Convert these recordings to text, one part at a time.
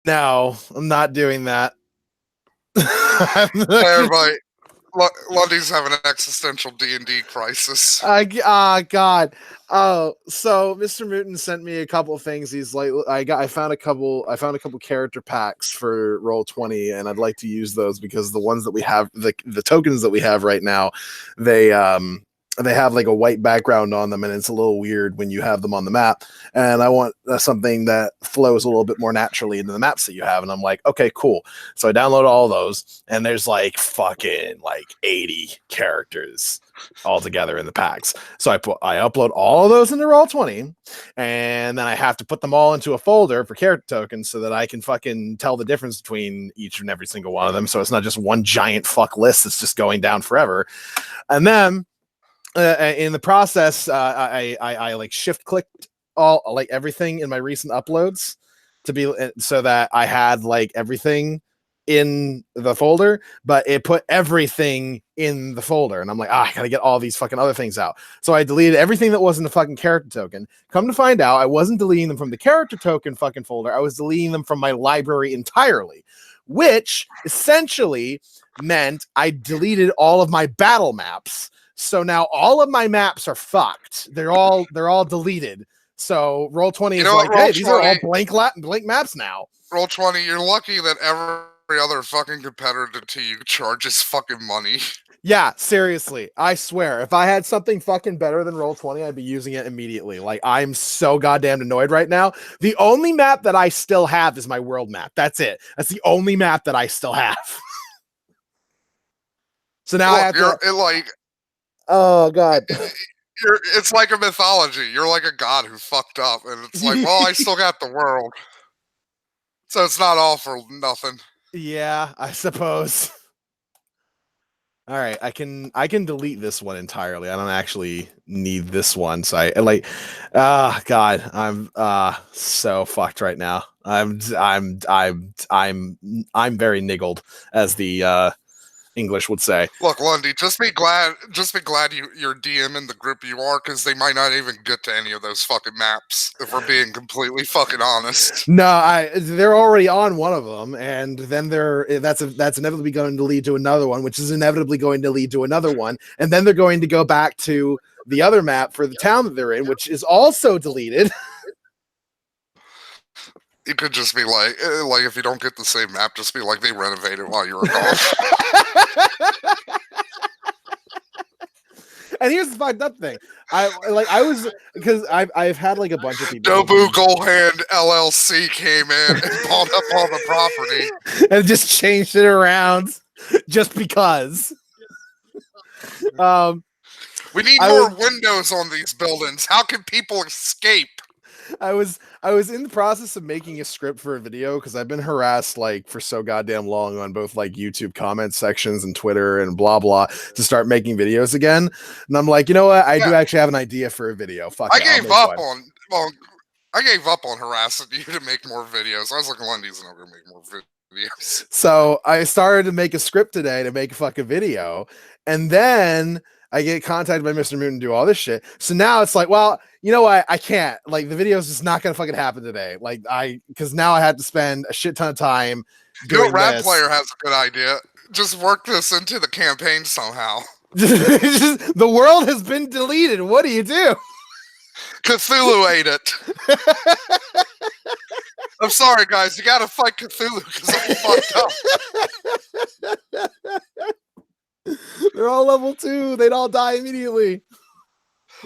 No, I'm not doing that. Hey, everybody, Lundy's having an existential D&D crisis. God. Oh, so Mr. Mutant sent me a couple of things. He's like, I found a couple character packs for Roll20, and I'd like to use those because the ones that we have, the tokens that we have right now, they they have like a white background on them, and it's a little weird when you have them on the map. And I want something that flows a little bit more naturally into the maps that you have. And I'm like, okay, cool. So I download all those, and there's like fucking like 80 characters all together in the packs. So I upload all of those into Roll20, and then I have to put them all into a folder for character tokens so that I can fucking tell the difference between each and every single one of them. So it's not just one giant fuck list that's just going down forever. And then in the process, I like shift clicked all like everything in my recent uploads to be so that I had like everything in the folder, but it put everything in the folder, and I'm like, I gotta get all these fucking other things out. So I deleted everything that wasn't a fucking character token. Come to find out, I wasn't deleting them from the character token fucking folder. I was deleting them from my library entirely, which essentially meant I deleted all of my battle maps. So now all of my maps are fucked. They're all deleted. So Roll20 You is know what, like, hey, Roll20? these are all blank maps now. Roll20, you're lucky that every other fucking competitor to you charges fucking money. Yeah, seriously. I swear, if I had something fucking better than Roll20, I'd be using it immediately. Like, I'm so goddamn annoyed right now. The only map that I still have is my world map. That's it. That's the only map that I still have. So now I have to. Oh god. It's like a mythology. You're like a god who fucked up, and it's like, well, I still got the world, so it's not all for nothing. Yeah, I suppose. All right, I can delete this one entirely. I don't actually need this one, so I like. God, I'm so fucked right now. I'm very niggled, as the English would say. Look, Lundy, just be glad you're DM in the group you are, because they might not even get to any of those fucking maps, if we're being completely fucking honest. No, they're already on one of them, and then that's inevitably going to lead to another one, which is inevitably going to lead to another one, and then they're going to go back to the other map for the town that they're in, which is also deleted. You could just be like if you don't get the same map, just be like, they renovated while you were gone. And here's the fucked up thing. I've had like a bunch of people. Dobu Goldhand LLC came in and bought up all the property and just changed it around just because. We need more windows on these buildings. How can people escape? I was in the process of making a script for a video because I've been harassed like for so goddamn long on both like YouTube comment sections and Twitter and blah blah to start making videos again. And I'm like, you know what? I do actually have an idea for a video. Fuck it, I gave up on harassing you to make more videos. I was like, Lundy's not gonna make more videos. So I started to make a script today to make a fucking video, and then I get contacted by Mr. Mutant to do all this shit. So now it's like, well, you know what? I can't. Like, the video is just not gonna fucking happen today. Like, because now I had to spend a shit ton of time doing You know, Rad this. Player has a good idea. Just work this into the campaign somehow. The world has been deleted. What do you do? Cthulhu ate it. I'm sorry, guys. You gotta fight Cthulhu because I'm fucked up. They're all level 2. They'd all die immediately.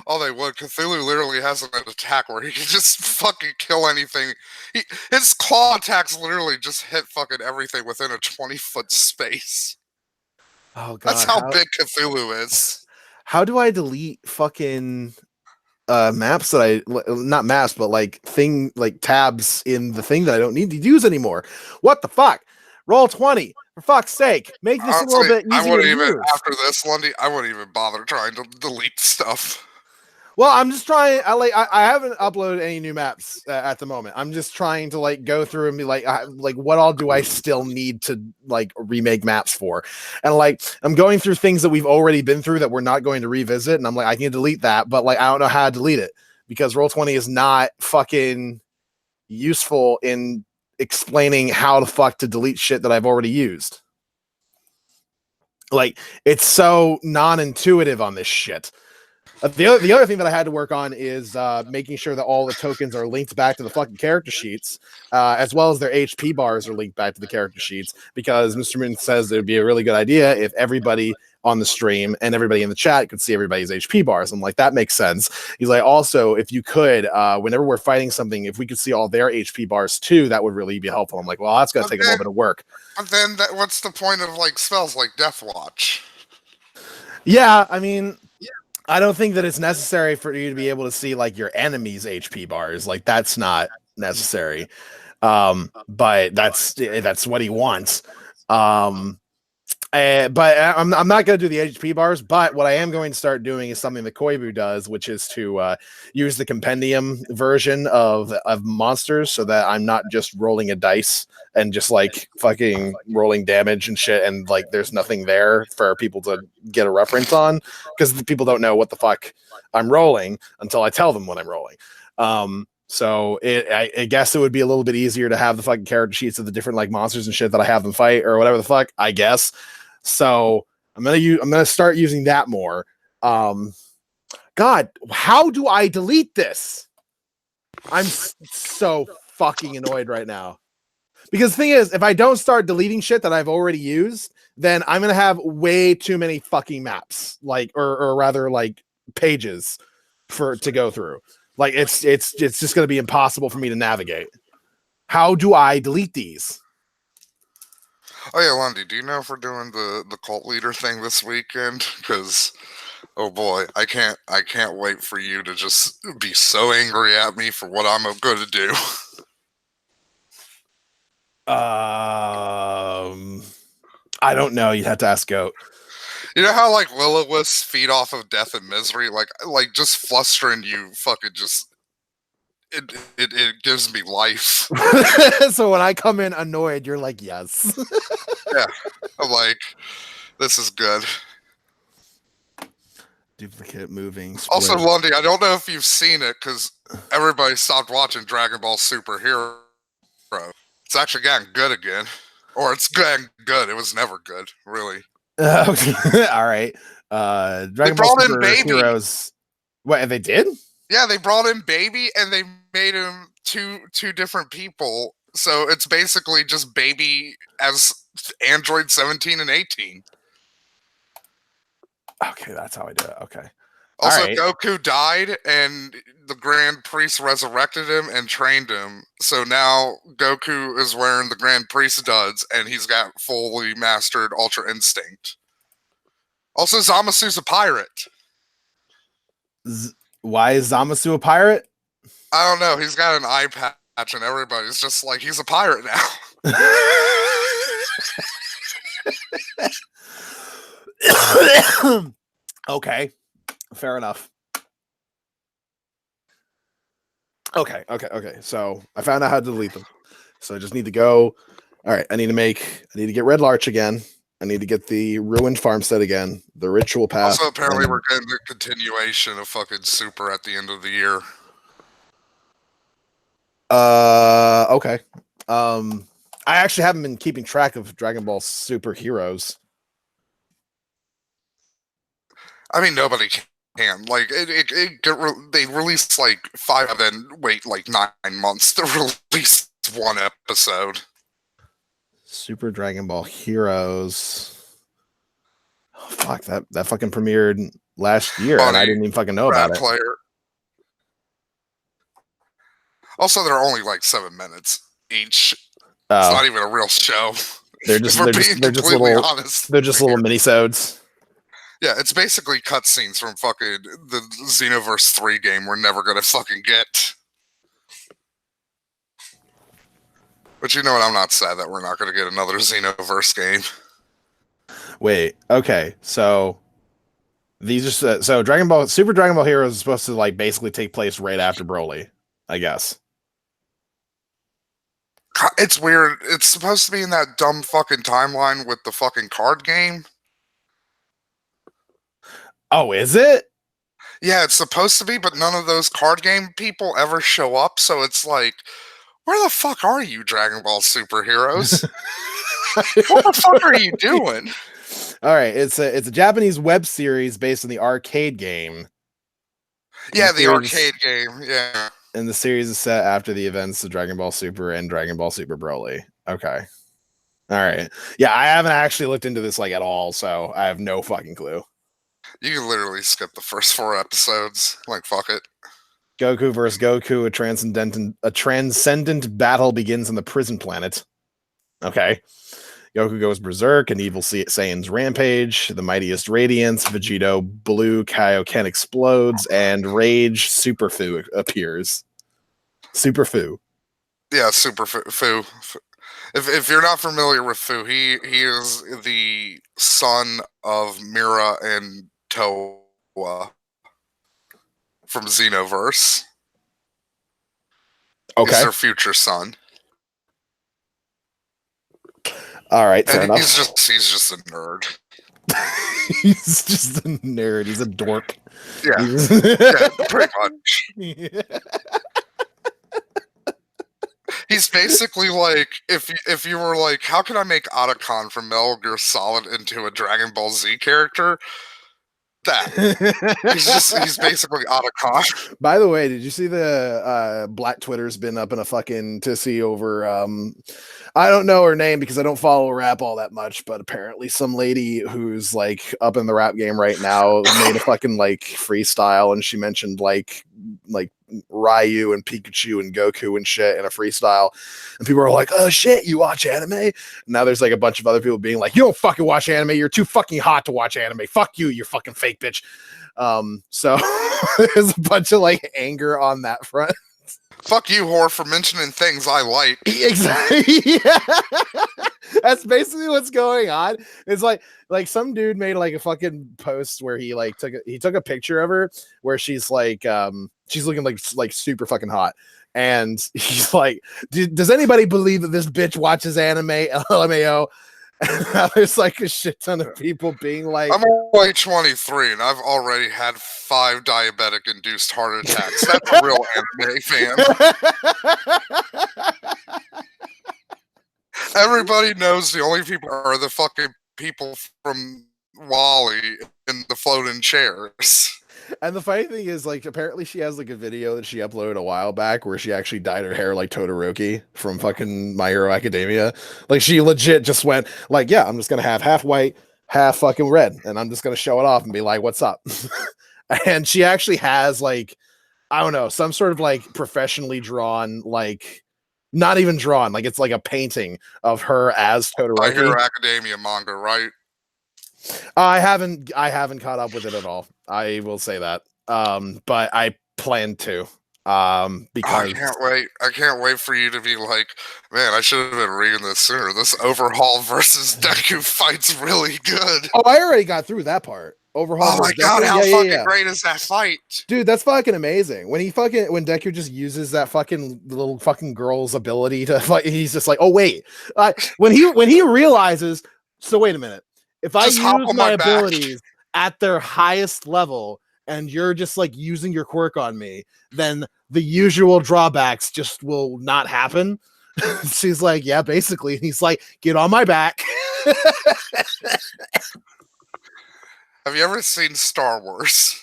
Oh, they would. Cthulhu literally has an attack where he can just fucking kill anything. His claw attacks literally just hit fucking everything within a 20-foot space. Oh god, that's how big Cthulhu is. How do I delete fucking maps that not maps, but like tabs in the thing that I don't need to use anymore? What the fuck? Roll20, for fuck's sake, make this honestly, a little bit easier to use. After this, Lundy, I wouldn't even bother trying to delete stuff. Well, I'm just trying. I haven't uploaded any new maps at the moment. I'm just trying to like go through and be like what all do I still need to like remake maps for? And like I'm going through things that we've already been through that we're not going to revisit, and I'm like, I can delete that, but like I don't know how to delete it because Roll20 is not fucking useful in explaining how the fuck to delete shit that I've already used. Like, it's so non-intuitive on this shit. The other thing that I had to work on is making sure that all the tokens are linked back to the fucking character sheets, as well as their HP bars are linked back to the character sheets, because Mr. Moon says it would be a really good idea if everybody on the stream and everybody in the chat could see everybody's HP bars. I'm like, that makes sense. He's like, also, if you could, whenever we're fighting something, if we could see all their HP bars too, that would really be helpful. I'm like, well, that's going to take a little bit of work. But then what's the point of like spells like Death Watch? Yeah, I mean, I don't think that it's necessary for you to be able to see like your enemy's HP bars. Like, that's not necessary. But that's what he wants. But I'm not going to do the HP bars, but what I am going to start doing is something that Koibu does, which is to use the compendium version of monsters, so that I'm not just rolling a dice and just like fucking rolling damage and shit, and like there's nothing there for people to get a reference on, because people don't know what the fuck I'm rolling until I tell them what I'm rolling. So I guess it would be a little bit easier to have the fucking character sheets of the different like monsters and shit that I have them fight or whatever the fuck, I guess. So I'm gonna start using that more. God, how do I delete this? I'm so fucking annoyed right now. Because the thing is, if I don't start deleting shit that I've already used, then I'm gonna have way too many fucking maps, like or rather like pages to go through. Like it's just gonna be impossible for me to navigate. How do I delete these? Oh yeah, Lundy, do you know if we're doing the cult leader thing this weekend? Because oh boy, I can't wait for you to just be so angry at me for what I'm going to do. I don't know. You'd have to ask Goat. You know how like will-o-wisps feed off of death and misery? Like just flustering you fucking just it gives me life. So when I come in annoyed, you're like, yes. Yeah. I'm like, this is good. Duplicate moving. Split. Also, Lundy, I don't know if you've seen it because everybody stopped watching Dragon Ball Super Hero. It's actually getting good again. Or it's getting good. It was never good, really. All right. Dragon Ball Super Heroes. What, they did? Yeah, they brought in Baby and they made him two different people. So it's basically just Baby as Android 17 and 18. Okay, that's how I do it. Okay. Also, right. Goku died and the Grand Priest resurrected him and trained him. So now Goku is wearing the Grand Priest duds and he's got fully mastered Ultra Instinct. Also, Zamasu's a pirate. Why is Zamasu a pirate? I don't know. He's got an eye patch and everybody's just like, he's a pirate now. Okay. Fair enough. Okay. So I found out how to delete them. So I just need to go. All right. I need to get Red Larch again. I need to get the ruined farmstead again. The ritual path. Also, apparently we're getting the continuation of fucking Super at the end of the year. Okay. I actually haven't been keeping track of Dragon Ball Super Heroes. I mean, nobody can. Like, they released like 5 and then wait like 9 months to release one episode. Super Dragon Ball Heroes. Oh, fuck, that fucking premiered last year, and I didn't even fucking know about it. Also, they're only like 7 minutes each. It's not even a real show. They're just little minisodes. Yeah, it's basically cutscenes from fucking the Xenoverse 3 game we're never gonna fucking get. But you know what? I'm not sad that we're not gonna get another Xenoverse game. Wait, okay, so these are Super Dragon Ball Heroes is supposed to like basically take place right after Broly, I guess. It's weird. It's supposed to be in that dumb fucking timeline with the fucking card game. Oh, is it? Yeah, it's supposed to be, but none of those card game people ever show up, so it's like, Where the fuck are you, Dragon Ball superheroes? What the fuck are you doing? All right, it's a Japanese web series based on the arcade game. Yeah, the arcade game. Yeah. And the series is set after the events of Dragon Ball Super and Dragon Ball Super Broly. Okay. All right. Yeah, I haven't actually looked into this like at all, so I have no fucking clue. You can literally skip the first 4 episodes. Like, fuck it. Goku versus Goku, a transcendent battle begins on the prison planet. Okay. Goku goes berserk, and evil Saiyans rampage. The mightiest radiance, Vegito blue Kaioken explodes, and Rage Superfu appears. Superfu. Yeah, Super Fu. If you're not familiar with Fu, he is the son of Mira and Toa from Xenoverse. Okay. He's their future son. All right, fair and enough. He's just a nerd. He's just a nerd. He's a dork. Yeah, yeah, pretty much. Yeah. He's basically like if you were like, how can I make Otacon from Metal Gear Solid into a Dragon Ball Z character? That he's basically Otacon. By the way, did you see the Black Twitter's been up in a fucking tissy over I don't know her name because I don't follow rap all that much, but apparently some lady who's like up in the rap game right now made a fucking like freestyle, and she mentioned like Ryu and Pikachu and Goku and shit in a freestyle, and people are like, oh shit, you watch anime? Now there's like a bunch of other people being like, you don't fucking watch anime, you're too fucking hot to watch anime, fuck you, you're fucking fake bitch. So there's a bunch of like anger on that front. Fuck you, whore, for mentioning things I like. Exactly. Yeah. That's basically what's going on. It's like some dude made like a fucking post where he like took a picture of her where she's like she's looking like super fucking hot, and he's like, does anybody believe that this bitch watches anime? LMAO. And now there's like a shit ton of people being like, I'm only 23 and I've already had 5 diabetic induced heart attacks. That's a real anime fan. Everybody knows the only people are the fucking people from Wally in the floating chairs. And the funny thing is, like, apparently she has like a video that she uploaded a while back where she actually dyed her hair like Todoroki from fucking My Hero Academia. Like, she legit just went like, yeah, I'm just gonna have half white, half fucking red, and I'm just gonna show it off and be like, what's up? And she actually has like, I don't know, some sort of like professionally drawn, like not even drawn, like it's like a painting of her as Todoroki. My Hero Academia manga, right? I haven't caught up with it at all. I will say that. But I plan to. Because I can't wait for you to be like, man, I should have been reading this sooner. This Overhaul versus Deku fight's really good. Oh, I already got through that part. Overhaul. Oh my god, how fucking great is that fight? Dude, that's fucking amazing. When Deku just uses that fucking little fucking girl's ability to fight, he's just like, oh wait. When he realizes, so wait a minute. If I use my abilities at their highest level and you're just like using your quirk on me, then the usual drawbacks just will not happen. She's like, yeah, basically. And he's like, get on my back. Have you ever seen Star Wars?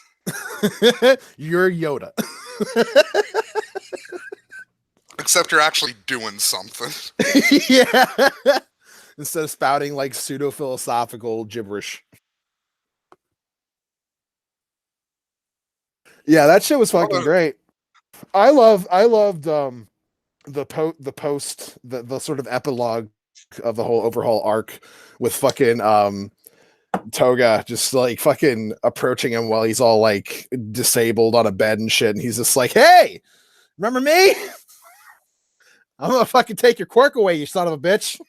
You're Yoda. Except you're actually doing something. Yeah. Instead of spouting like pseudo-philosophical gibberish. Yeah, that shit was fucking great. I loved the post, the sort of epilogue of the whole Overhaul arc with fucking Toga just like fucking approaching him while he's all like disabled on a bed and shit, and he's just like, hey, remember me? I'm gonna fucking take your quirk away, you son of a bitch.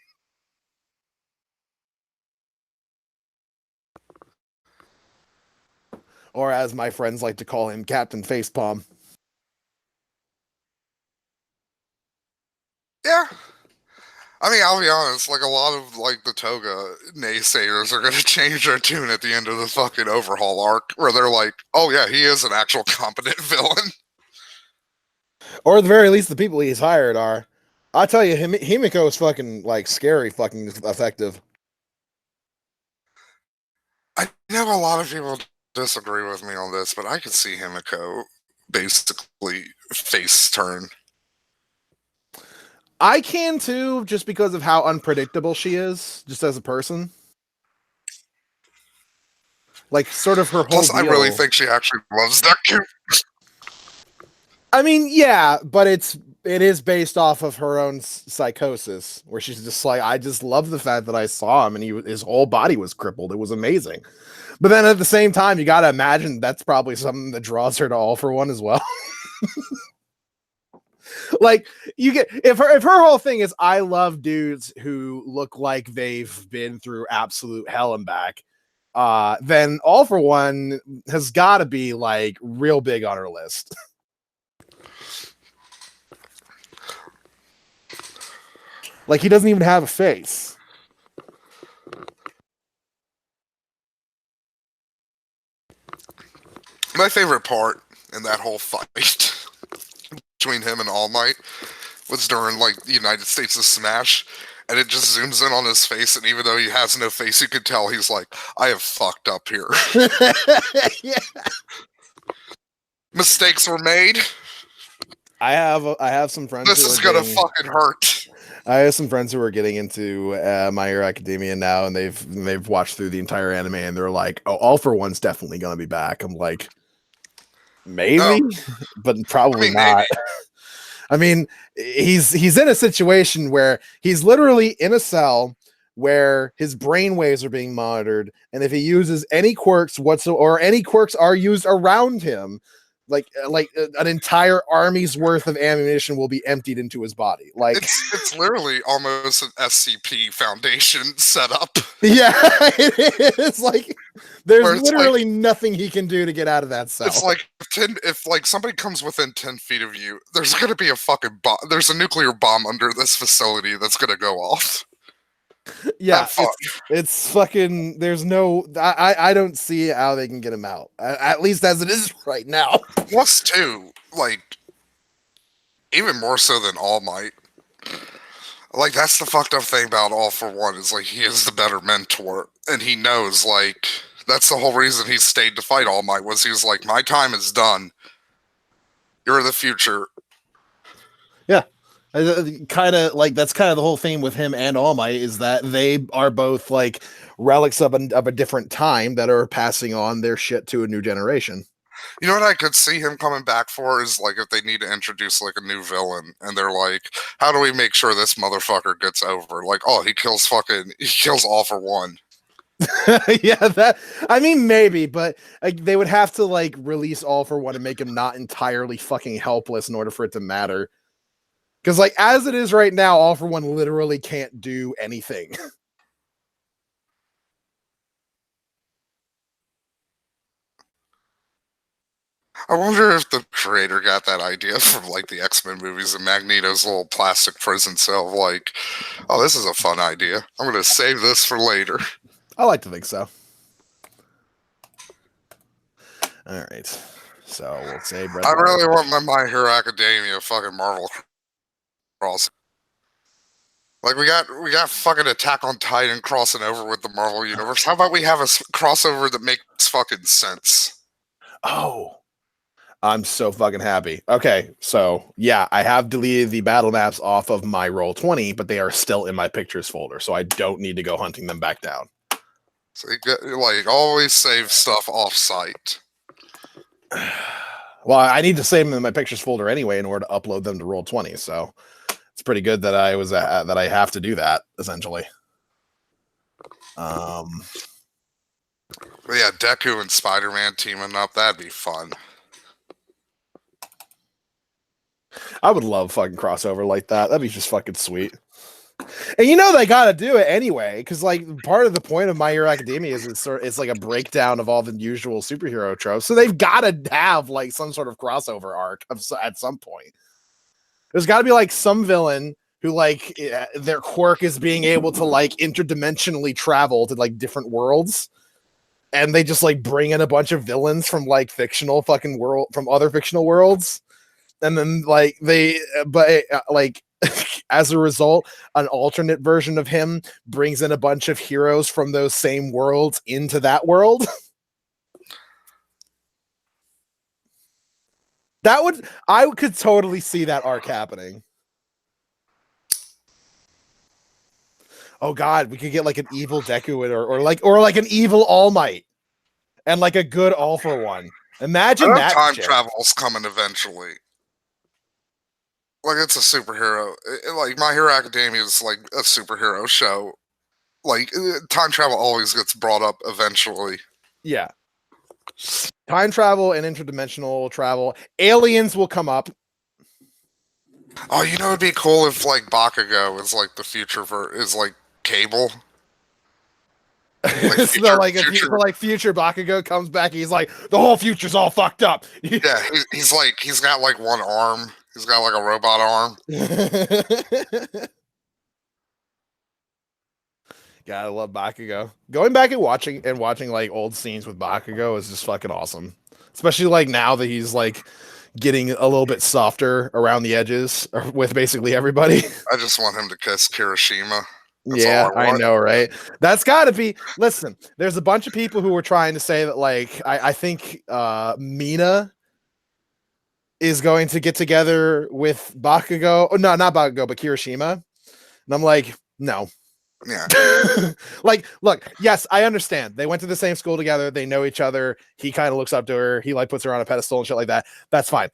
Or as my friends like to call him, Captain Facepalm. Yeah. I mean, I'll be honest, like a lot of like the Toga naysayers are going to change their tune at the end of the fucking Overhaul arc, where they're like, oh yeah, he is an actual competent villain. Or at the very least, the people he's hired are. I'll tell you, Himiko is fucking like scary, fucking effective. I know a lot of people disagree with me on this, but I could see Himiko basically face turn. I can too, just because of how unpredictable she is, just as a person. Like, sort of her whole Plus, I really deal. think she actually loves that kid. I mean, yeah, but it is based off of her own psychosis, where she's just like, I just love the fact that I saw him and his whole body was crippled. It was amazing. But then at the same time, you got to imagine that's probably something that draws her to All for One as well. Like, you get if her whole thing is I love dudes who look like they've been through absolute hell and back, then All for One has got to be like real big on her list. Like, he doesn't even have a face. My favorite part in that whole fight between him and All Might was during like the United States of Smash, and it just zooms in on his face, and even though he has no face, you can tell he's like, I have fucked up here. Yeah. Mistakes were made. I have some friends. This is gonna fucking hurt. I have some friends who are getting into My Hero Academia now, and they've watched through the entire anime, and they're like, "Oh, All for One's definitely gonna be back." I'm like, maybe, but probably not. I mean, he's in a situation where he's literally in a cell where his brain waves are being monitored, and if he uses any quirks whatsoever, or any quirks are used around him, like an entire army's worth of ammunition will be emptied into his body. Like, it's literally almost an SCP Foundation setup. Yeah, it is. Like, there's literally like, nothing he can do to get out of that cell. It's like if like somebody comes within 10 feet of you, there's gonna be a fucking bomb. There's a nuclear bomb under this facility that's gonna go off. Yeah, it's fucking. There's no. I don't see how they can get him out. At least as it is right now. Plus, too, like even more so than All Might. Like, that's the fucked up thing about All for One is like he is the better mentor, and he knows like that's the whole reason he stayed to fight All Might was he was like, my time is done. You're the future. Yeah. Kind of like that's kind of the whole thing with him and All Might is that they are both like relics of a different time that are passing on their shit to a new generation. You know what I could see him coming back for is like if they need to introduce like a new villain and they're like, how do we make sure this motherfucker gets over? Like, oh, he kills All for One. Yeah, that I mean maybe, but they would have to like release All for One and make him not entirely fucking helpless in order for it to matter. Because, like, as it is right now, All for One literally can't do anything. I wonder if the creator got that idea from, like, the X-Men movies and Magneto's little plastic prison cell. Like, oh, this is a fun idea. I'm going to save this for later. I like to think so. All right. So, we'll say... I really want My Hero Academia fucking Marvel cross. Like, we got fucking Attack on Titan crossing over with the Marvel Universe. How about we have a crossover that makes fucking sense? Oh, I'm so fucking happy. Okay, so, yeah, I have deleted the battle maps off of my Roll20, but they are still in my pictures folder, so I don't need to go hunting them back down. So, you get, like, always save stuff off-site. Well, I need to save them in my pictures folder anyway in order to upload them to Roll20, so... It's pretty good that that I have to do that essentially. But yeah, Deku and Spider-Man teaming up, that'd be fun. I would love fucking crossover like that. That'd be just fucking sweet. And you know they gotta do it anyway, because like part of the point of My Hero Academia is it's like a breakdown of all the usual superhero tropes. So they've gotta have like some sort of crossover arc at some point. There's got to be like some villain who like their quirk is being able to like interdimensionally travel to like different worlds, and they just like bring in a bunch of villains from like fictional fucking world from other fictional worlds, and then like as a result, an alternate version of him brings in a bunch of heroes from those same worlds into that world. I could totally see that arc happening. Oh God, we could get like an evil Deku or like an evil All Might and like a good All for One. I Imagine know that time shit. travel's coming eventually. Like it's a superhero. Like My Hero Academia is like a superhero show. Like time travel always gets brought up eventually. Yeah. Time travel and interdimensional travel. Aliens will come up. Oh, you know, it'd be cool if like Bakugo is like the future is like Cable. Like So future, like if future. future Bakugo comes back, he's like, the whole future's all fucked up. Yeah, he's like he's got like one arm. He's got like a robot arm. God, I love Bakugo. Going back and watching like old scenes with Bakugo is just fucking awesome. Especially like now that he's like getting a little bit softer around the edges with basically everybody. I just want him to kiss Kirishima. That's all Yeah, I I want. know, right? That's got to be. Listen, there's a bunch of people who were trying to say that, like, I think Mina is going to get together with Bakugo. Oh, no, not Bakugo, but Kirishima. And I'm like, no. Yeah. Like, look, yes, I understand. They went to the same school together. They know each other. He kind of looks up to her. He like puts her on a pedestal and shit like that. That's fine.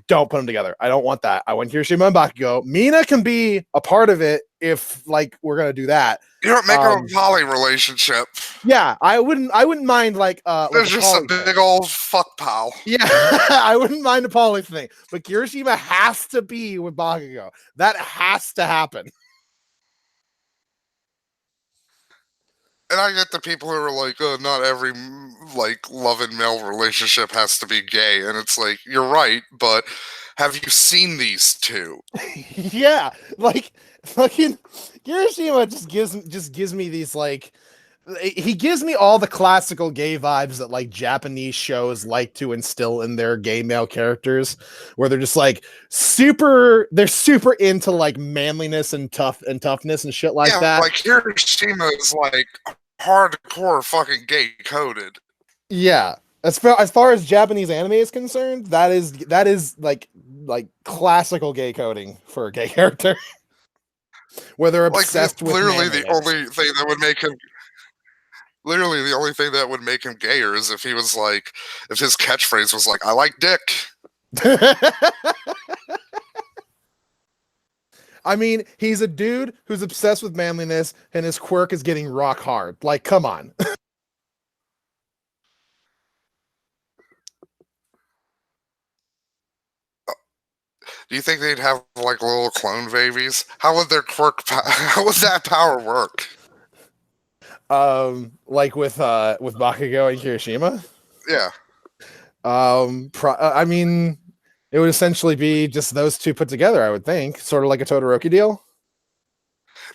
Don't put them together. I don't want that. I want Kirishima and Bakugo. Mina can be a part of it if like we're gonna do that. You don't make a poly relationship. Yeah, I wouldn't mind like There's a just a poly big thing. old fuck pal. Yeah, I wouldn't mind a poly thing, but Kirishima has to be with Bakugo. That has to happen. And I get the people who are like, oh, not every like love and male relationship has to be gay, and it's like you're right, but have you seen these two? Yeah, like fucking Kirishima just gives me these like he gives me all the classical gay vibes that like Japanese shows like to instill in their gay male characters, where they're just like they're super into like manliness and toughness and shit like that. Like Hiroshima is like hardcore fucking gay coded. Yeah. As far as Japanese anime is concerned, that is like classical gay coding for a gay character. Where they're Like obsessed with literally manliness. the only thing that would make him gayer is if he was like, if his catchphrase was like, I like dick. I mean, he's a dude who's obsessed with manliness and his quirk is getting rock hard. Like, come on. Do you think they'd have like little clone babies? How would their how would that power work? Like with Bakugo and Kirishima. Yeah. I mean, it would essentially be just those two put together, I would think, sort of like a Todoroki deal.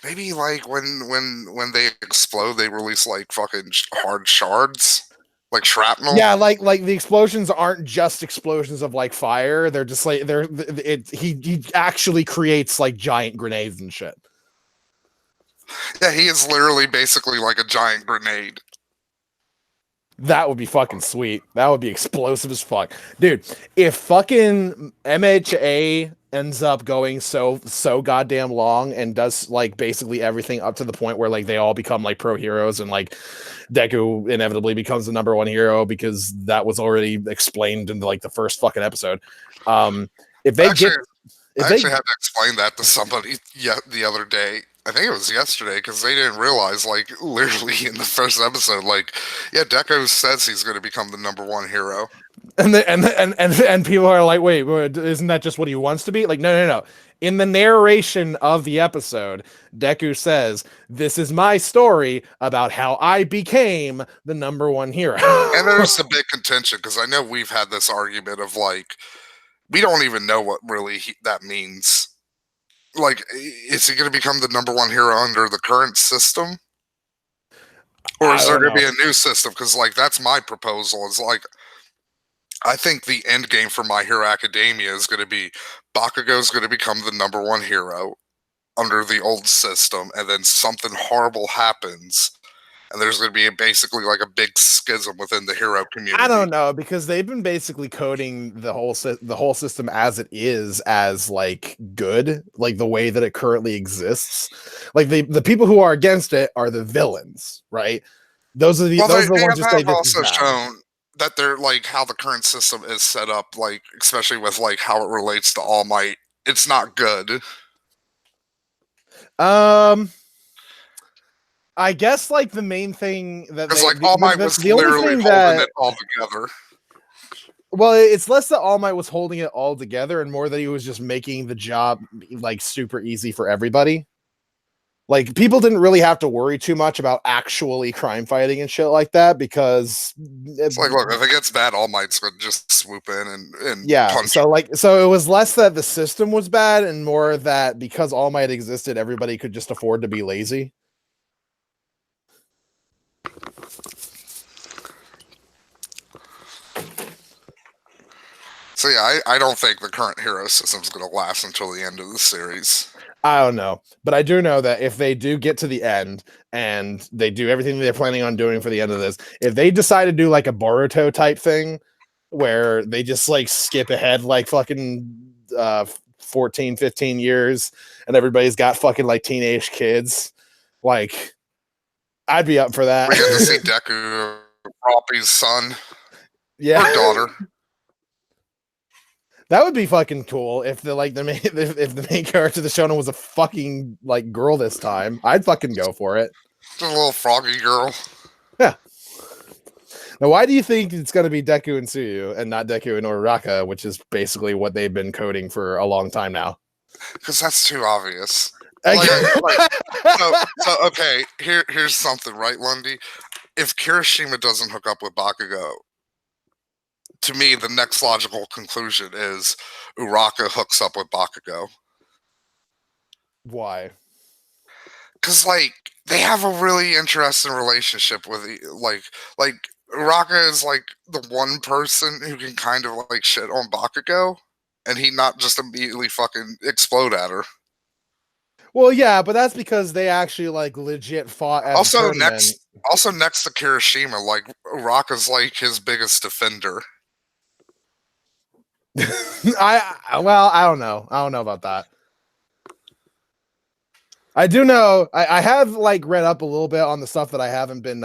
Maybe like when they explode, they release like fucking hard shards, like shrapnel. Yeah, like the explosions aren't just explosions of like fire. They're just like he actually creates like giant grenades and shit. Yeah, he is literally basically like a giant grenade. That would be fucking sweet. That would be explosive as fuck. Dude, if fucking MHA ends up going so goddamn long and does like basically everything up to the point where like they all become like pro heroes and like Deku inevitably becomes the number one hero because that was already explained in like the first fucking episode. If they actually, if I they actually had to explain that to somebody the other day. I think it was yesterday because they didn't realize, like, literally in the first episode, like, yeah, Deku says he's going to become the number one hero, and people are like, wait, isn't that just what he wants to be? Like, no. In the narration of the episode, Deku says, "This is my story about how I became the number one hero." and there's a big contention because I know we've had this argument of like, we don't even know what really that means. Like, is he going to become the number one hero under the current system? Or is there going to be a new system? Because, like, that's my proposal. Is like, I think the end game for My Hero Academia is going to be Bakugo's going to become the #1 hero under the old system, and then something horrible happens, and there's going to be basically like a big schism within the hero community. I don't know, because they've been basically coding the whole system as it is as like good, like the way that it currently exists. Like the people who are against it are the villains, right? Those are the ones who say have this is also bad. shown that they're like how the current system is set up, like especially with like how it relates to All Might. It's not good. I guess like the main thing that Because like All Might was literally holding it all together. Well, it's less that All Might was holding it all together and more that he was just making the job like super easy for everybody. Like people didn't really have to worry too much about actually crime fighting and shit like that because it's like, look, if it gets bad, All Might's gonna just swoop in and yeah. punch. So it was less that the system was bad and more that because All Might existed, everybody could just afford to be lazy. So yeah, I don't think the current hero system is going to last until the end of the series. I don't know, but I do know that if they do get to the end and they do everything they're planning on doing for the end of this, if they decide to do like a Boruto type thing where they just like skip ahead like fucking 14, 15 years and everybody's got fucking like teenage kids, like I'd be up for that. We get to see Deku, Roppy's son, yeah, or daughter. That would be fucking cool if the main character of the shonen was a fucking like girl this time. I'd fucking go for it. Just a little froggy girl. Yeah. Now, why do you think it's going to be Deku and Tsuyu and not Deku and Uraraka, which is basically what they've been coding for a long time now? Because that's too obvious. Okay, here's something, right, Lundy? If Kirishima doesn't hook up with Bakugo, to me, the next logical conclusion is Uraraka hooks up with Bakugo. Why? Because, like, they have a really interesting relationship with, like Uraraka is, like, the one person who can kind of, like, shit on Bakugo, and he not just immediately fucking explode at her. Well, yeah, but that's because they actually, like, legit fought at the tournament. Also, next to Kirishima, like, Uraraka's, like, his biggest defender. I don't know. I don't know about that. I do know I have like read up a little bit on the stuff that I haven't been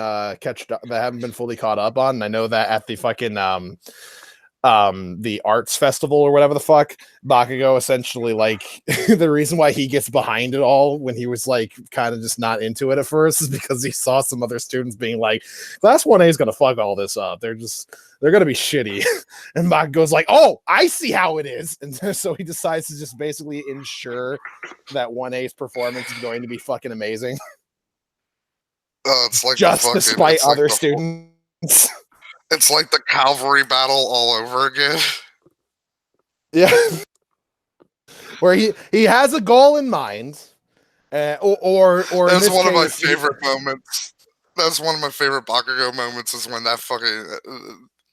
fully caught up on. And I know that at the fucking the arts festival or whatever the fuck, Bakugo essentially like the reason why he gets behind it all when he was like kind of just not into it at first is because he saw some other students being like, class 1A is gonna fuck all this up. They're gonna be shitty. And Bakugo's like, oh, I see how it is. And so he decides to just basically ensure that 1A's performance is going to be fucking amazing. It's like just despite other students. It's like the cavalry battle all over again. Yeah. Where he has a goal in mind, or that's one of my favorite moments. That's one of my favorite Bakugo moments is when that fucking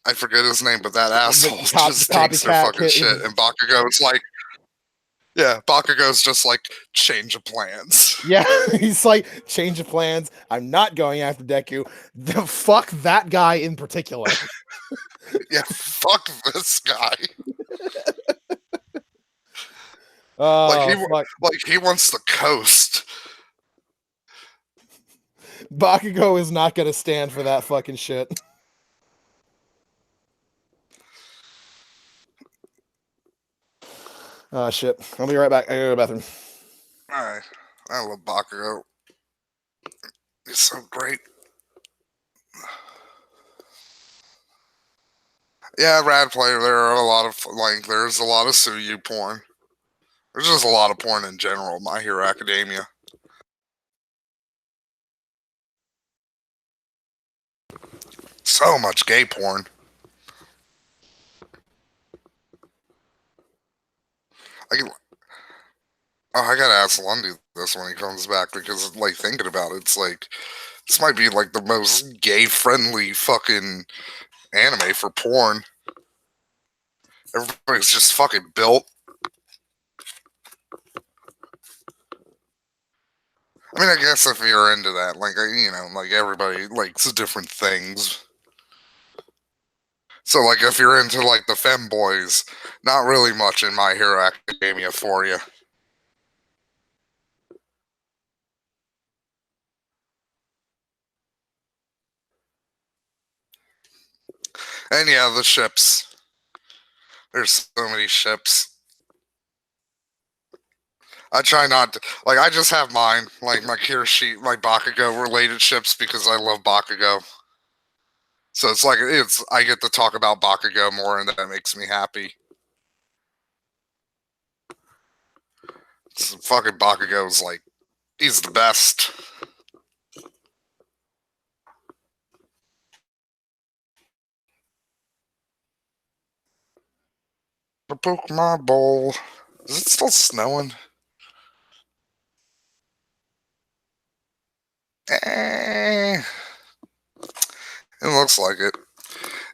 I forget his name, but that asshole just takes their fucking shit, and Bakugo's like, yeah, Bakugo's just like, change of plans. Yeah, he's like, change of plans. I'm not going after Deku. Fuck that guy in particular. Yeah, fuck this guy. He wants the coast. Bakugo is not going to stand for that fucking shit. Oh, shit. I'll be right back. I gotta go to the bathroom. Alright. I love Bakugo. He's so great. Yeah, rad player. There are a lot of, like, there's a lot of Tsuyu porn. There's just a lot of porn in general, My Hero Academia. So much gay porn. I gotta ask Lundy this when he comes back, because, like, thinking about it, it's like, this might be, like, the most gay-friendly fucking anime for porn. Everybody's just fucking built. I mean, I guess if you're into that, like, like everybody likes different things. So, like, if you're into, like, the femboys, not really much in My Hero Academia for you. And yeah, the ships. There's so many ships. I try not to, like, I just have mine, like my Kirashi, my Bakugo related ships because I love Bakugo. So it's like, I get to talk about Bakugo more and that makes me happy. Fucking Bakugo's like, he's the best. The Pokemon Bowl. Is it still snowing? It looks like it.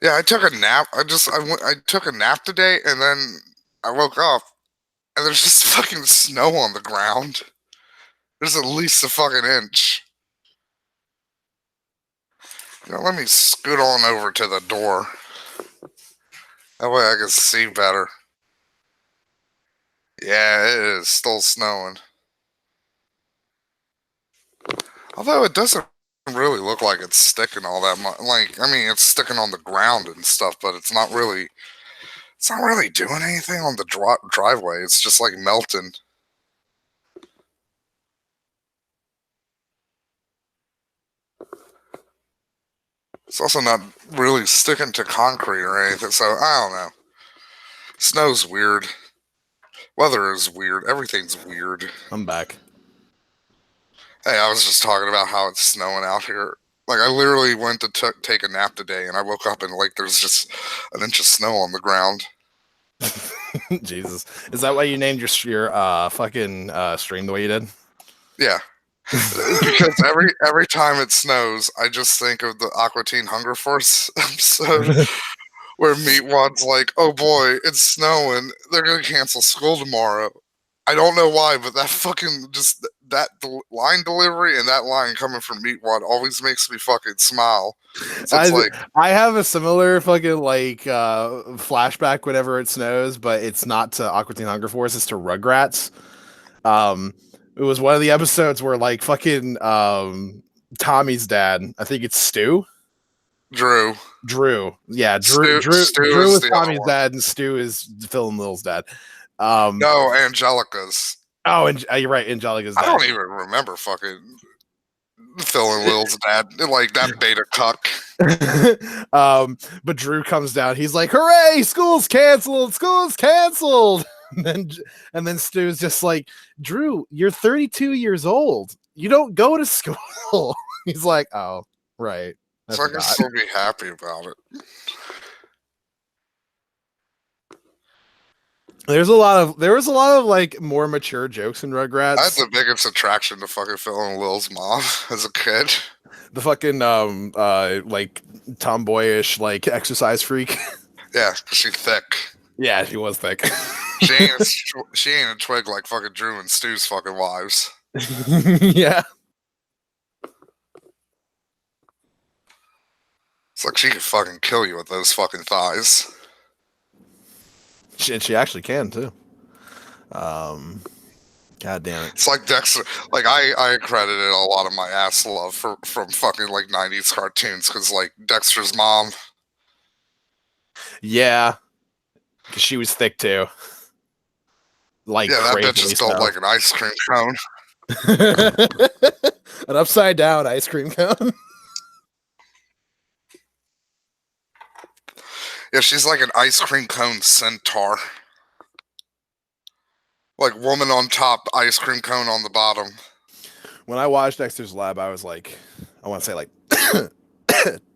Yeah, I took a nap. I took a nap today, and then I woke up, and there's just fucking snow on the ground. There's at least a fucking inch. Let me scoot on over to the door. That way I can see better. Yeah, it is still snowing. Although it doesn't really look like it's sticking all that much. Like, I mean, it's sticking on the ground and stuff, but it's not really doing anything on the driveway. It's just like melting. It's also not really sticking to concrete or anything, so I don't know. Snow's weird. Weather is weird. Everything's weird. I'm back. Hey, I was just talking about how it's snowing out here. Like, I literally went to take a nap today, and I woke up and, like, there's just an inch of snow on the ground. Jesus. Is that why you named your fucking stream the way you did? Yeah. Because every time it snows, I just think of the Aqua Teen Hunger Force episode where Meatwad's like, "Oh boy, it's snowing. They're gonna cancel school tomorrow." I don't know why, but that fucking just that line delivery and that line coming from Meatwad always makes me fucking smile. So it's like, I have a similar fucking like flashback whenever it snows, but it's not to Aqua Teen Hunger Force, it's to Rugrats. It was one of the episodes where like fucking Tommy's dad, I think it's Stu. Drew. Yeah, Stu Drew is is the other Tommy's one. dad, and Stu is Phil and Lil's dad. No, Angelica's. Oh, and you're right, Angelica's dad. I don't even remember fucking Phil and Lil's dad, like that beta cuck. But Drew comes down. He's like, "Hooray! School's canceled! School's canceled!" And then Stu's just like, "Drew, you're 32 years old. You don't go to school." He's like, "Oh, right." So I can still be happy about it. There was a lot of like more mature jokes in Rugrats. I had the biggest attraction to fucking Phil and Lil's mom as a kid. The fucking like tomboyish like exercise freak. Yeah, she's thick. Yeah, she was thick. She ain't a twig like fucking Drew and Stu's fucking wives. Yeah. It's like she could fucking kill you with those fucking thighs. She actually can too. God damn it. It's like Dexter. Like I credited a lot of my ass love from fucking like 90s cartoons because like Dexter's mom. Yeah. Because she was thick too. Like, yeah, that bitch is built like an ice cream cone. An upside down ice cream cone. Yeah, she's like an ice cream cone centaur. Like woman on top, ice cream cone on the bottom. When I watched Dexter's Lab, I was like, I want to say like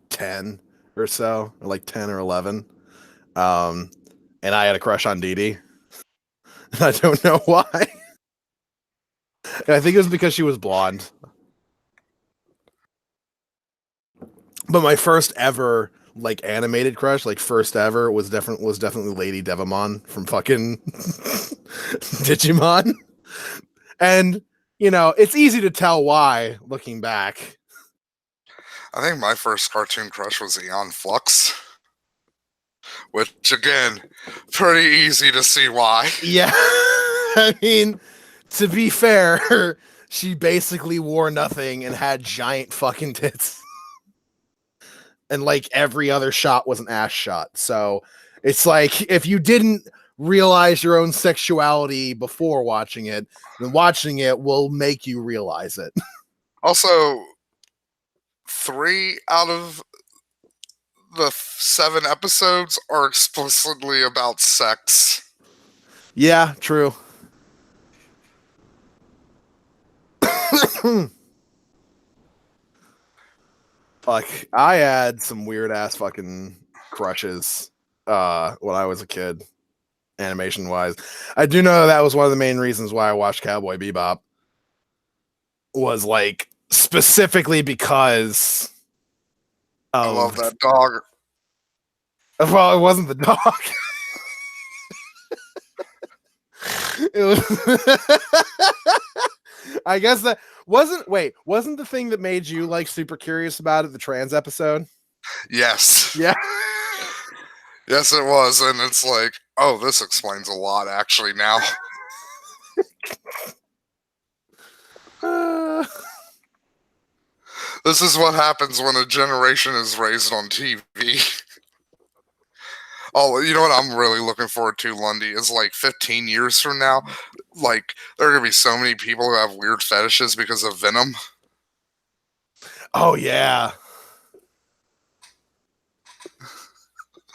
10 or so, or like 10 or 11. And I had a crush on Dee Dee. I don't know why. I think it was because she was blonde. But my first ever like animated crush, like first ever, was definitely Lady Devamon from fucking Digimon. And it's easy to tell why looking back. I think my first cartoon crush was Aeon Flux, which again, pretty easy to see why. Yeah. I mean, to be fair, she basically wore nothing and had giant fucking tits. And like every other shot was an ass shot. So it's like if you didn't realize your own sexuality before watching it, then watching it will make you realize it. Also, 3 out of the 7 episodes are explicitly about sex. Yeah, true. Fuck, I had some weird ass fucking crushes when I was a kid, animation wise. I do know that was one of the main reasons why I watched Cowboy Bebop. Was like specifically because I love of that dog. well, it wasn't the dog. It was I guess that wasn't the thing that made you like super curious about it the trans episode? Yes. Yeah. Yes, it was. And it's like, oh, this explains a lot actually now. This is what happens when a generation is raised on TV. Oh, you know what I'm really looking forward to, Lundy, is like 15 years from now, like there are gonna be so many people who have weird fetishes because of Venom. Oh yeah.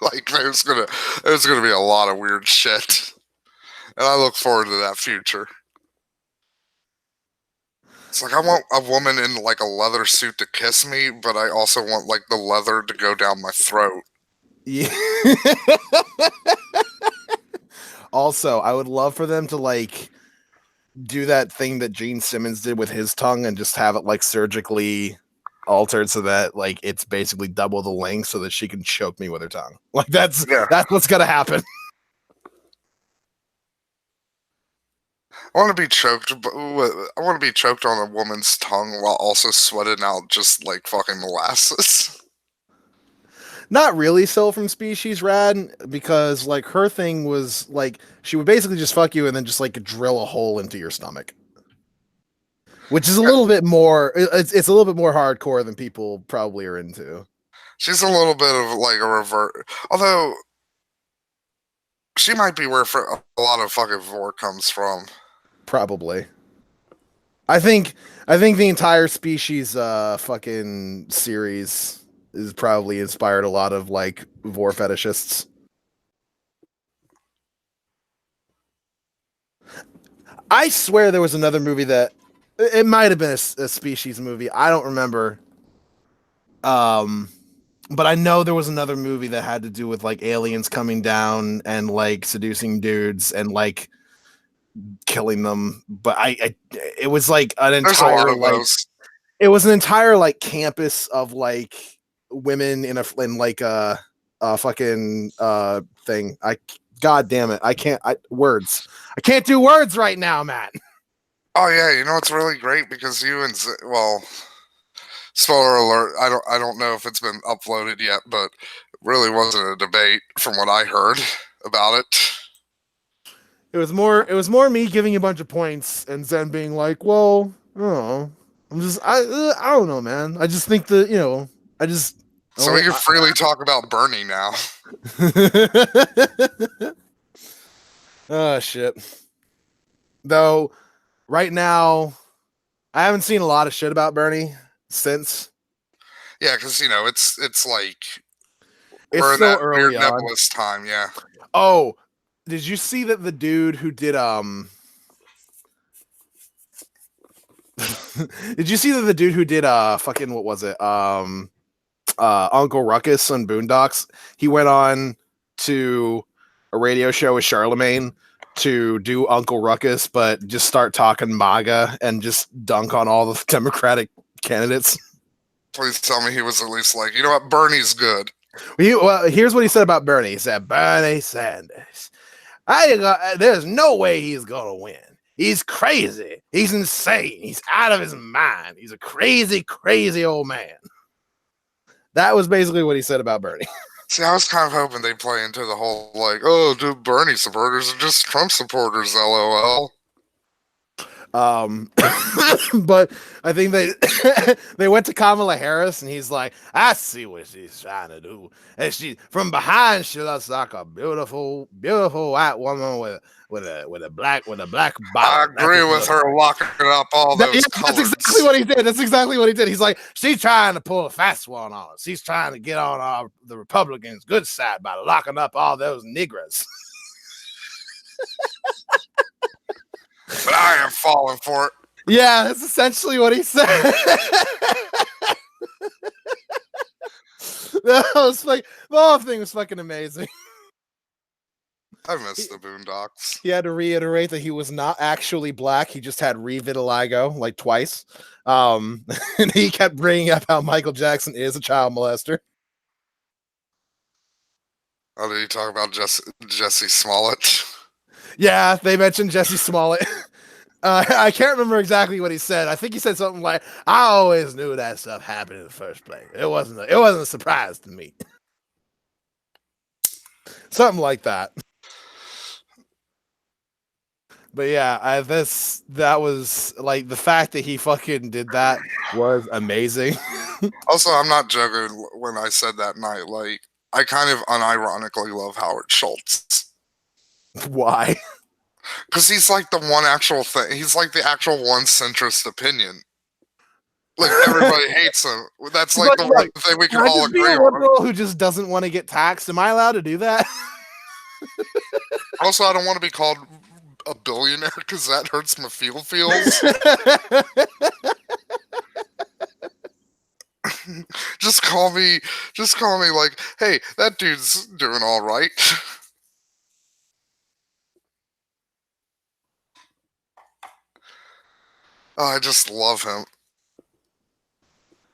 Like there's gonna be a lot of weird shit. And I look forward to that future. It's like I want a woman in like a leather suit to kiss me, but I also want like the leather to go down my throat. Yeah. Also, I would love for them to like do that thing that Gene Simmons did with his tongue and just have it like surgically altered so that like it's basically double the length so that she can choke me with her tongue. Like that's what's gonna happen. I want to be choked. I want to be choked on a woman's tongue while also sweating out just like fucking molasses. Not really Soul from Species Rad, because like her thing was like she would basically just fuck you and then just like drill a hole into your stomach. Which is a little bit more it's a little bit more hardcore than people probably are into. She's a little bit of like a revert. Although she might be where a lot of fucking vor comes from. Probably. I think the entire Species fucking series is probably inspired a lot of like vor fetishists. I swear there was another movie that it might have been a Species movie. I don't remember. But I know there was another movie that had to do with like aliens coming down and like seducing dudes and like killing them. But it was like an There's a lot entire of like those. it was an entire like campus of like women in like a fucking thing. God damn it, I can't words. I can't do words right now, Matt. Oh yeah, you know it's really great because you and well, spoiler alert. I don't know if it's been uploaded yet, but it really wasn't a debate from what I heard about it. It was more me giving you a bunch of points and Zen being like, well, oh, I don't know, man. I just think that I just So we can freely talk about Bernie now. Oh shit. Though right now I haven't seen a lot of shit about Bernie since. Yeah, because it's like It's we're in still that weird early on. nebulous time. Yeah. Oh, did you see that the dude who did did you see that the dude who did fucking what was it? Uncle Ruckus on Boondocks, he went on to a radio show with Charlemagne to do Uncle Ruckus, but just start talking MAGA and just dunk on all the Democratic candidates. Please tell me he was at least like, you know what, Bernie's good. Well, here's what he said about Bernie. He said, Bernie Sanders. There's no way he's gonna win. He's crazy. He's insane. He's out of his mind. He's a crazy, crazy old man. That was basically what he said about Bernie. See, I was kind of hoping they'd play into the whole, like, oh, dude, Bernie supporters are just Trump supporters, LOL. But I think they went to Kamala Harris, and he's like, I see what she's trying to do. And she from behind, she looks like a beautiful, beautiful white woman with a black bottom. I agree with her locking up all those colors. That's exactly what he did. That's exactly what he did. He's like, she's trying to pull a fast one on us. She's trying to get on the Republicans' good side by locking up all those niggers. But I am falling for it. Yeah, that's essentially what he said. That was like the whole thing was fucking amazing. I miss the Boondocks. He had to reiterate that he was not actually black. He just had revitiligo like twice. And he kept bringing up how Michael Jackson is a child molester. Oh, did he talk about Jesse Smollett? Yeah, they mentioned Jesse Smollett. I can't remember exactly what he said. I think he said something like, "I always knew that stuff happened in the first place. It wasn't a surprise to me." Something like that. But yeah, that was like the fact that he fucking did that was amazing. Also, I'm not joking when I said that night. Like, I kind of unironically love Howard Schultz. Why? Because he's like the one actual thing. He's like the actual one centrist opinion. Like, everybody hates him. That's like the one thing we can all agree on. One girl who just doesn't want to get taxed. Am I allowed to do that? Also, I don't want to be called a billionaire because that hurts my feels. Just call me like, hey, that dude's doing all right. Oh, I just love him.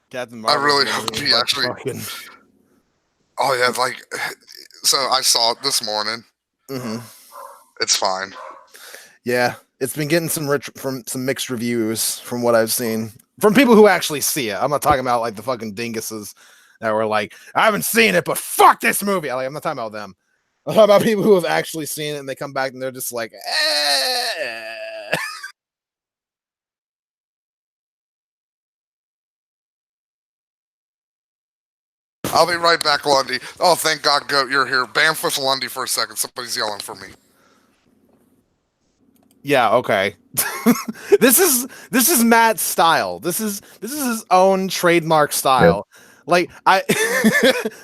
Captain Marvel. I really hope he actually. Oh yeah, like, so I saw it this morning. Mm-hmm. It's fine. Yeah, it's been getting some mixed reviews from what I've seen from people who actually see it. I'm not talking about like the fucking dinguses that were like, I haven't seen it, but fuck this movie. I'm not talking about them. I'm talking about people who have actually seen it and they come back and they're just like, eh. I'll be right back, Lundy. Oh, thank God, Goat, you're here. Bamf with Lundy for a second. Somebody's yelling for me. Yeah, okay. This is Matt's style. This is his own trademark style. Yep. Like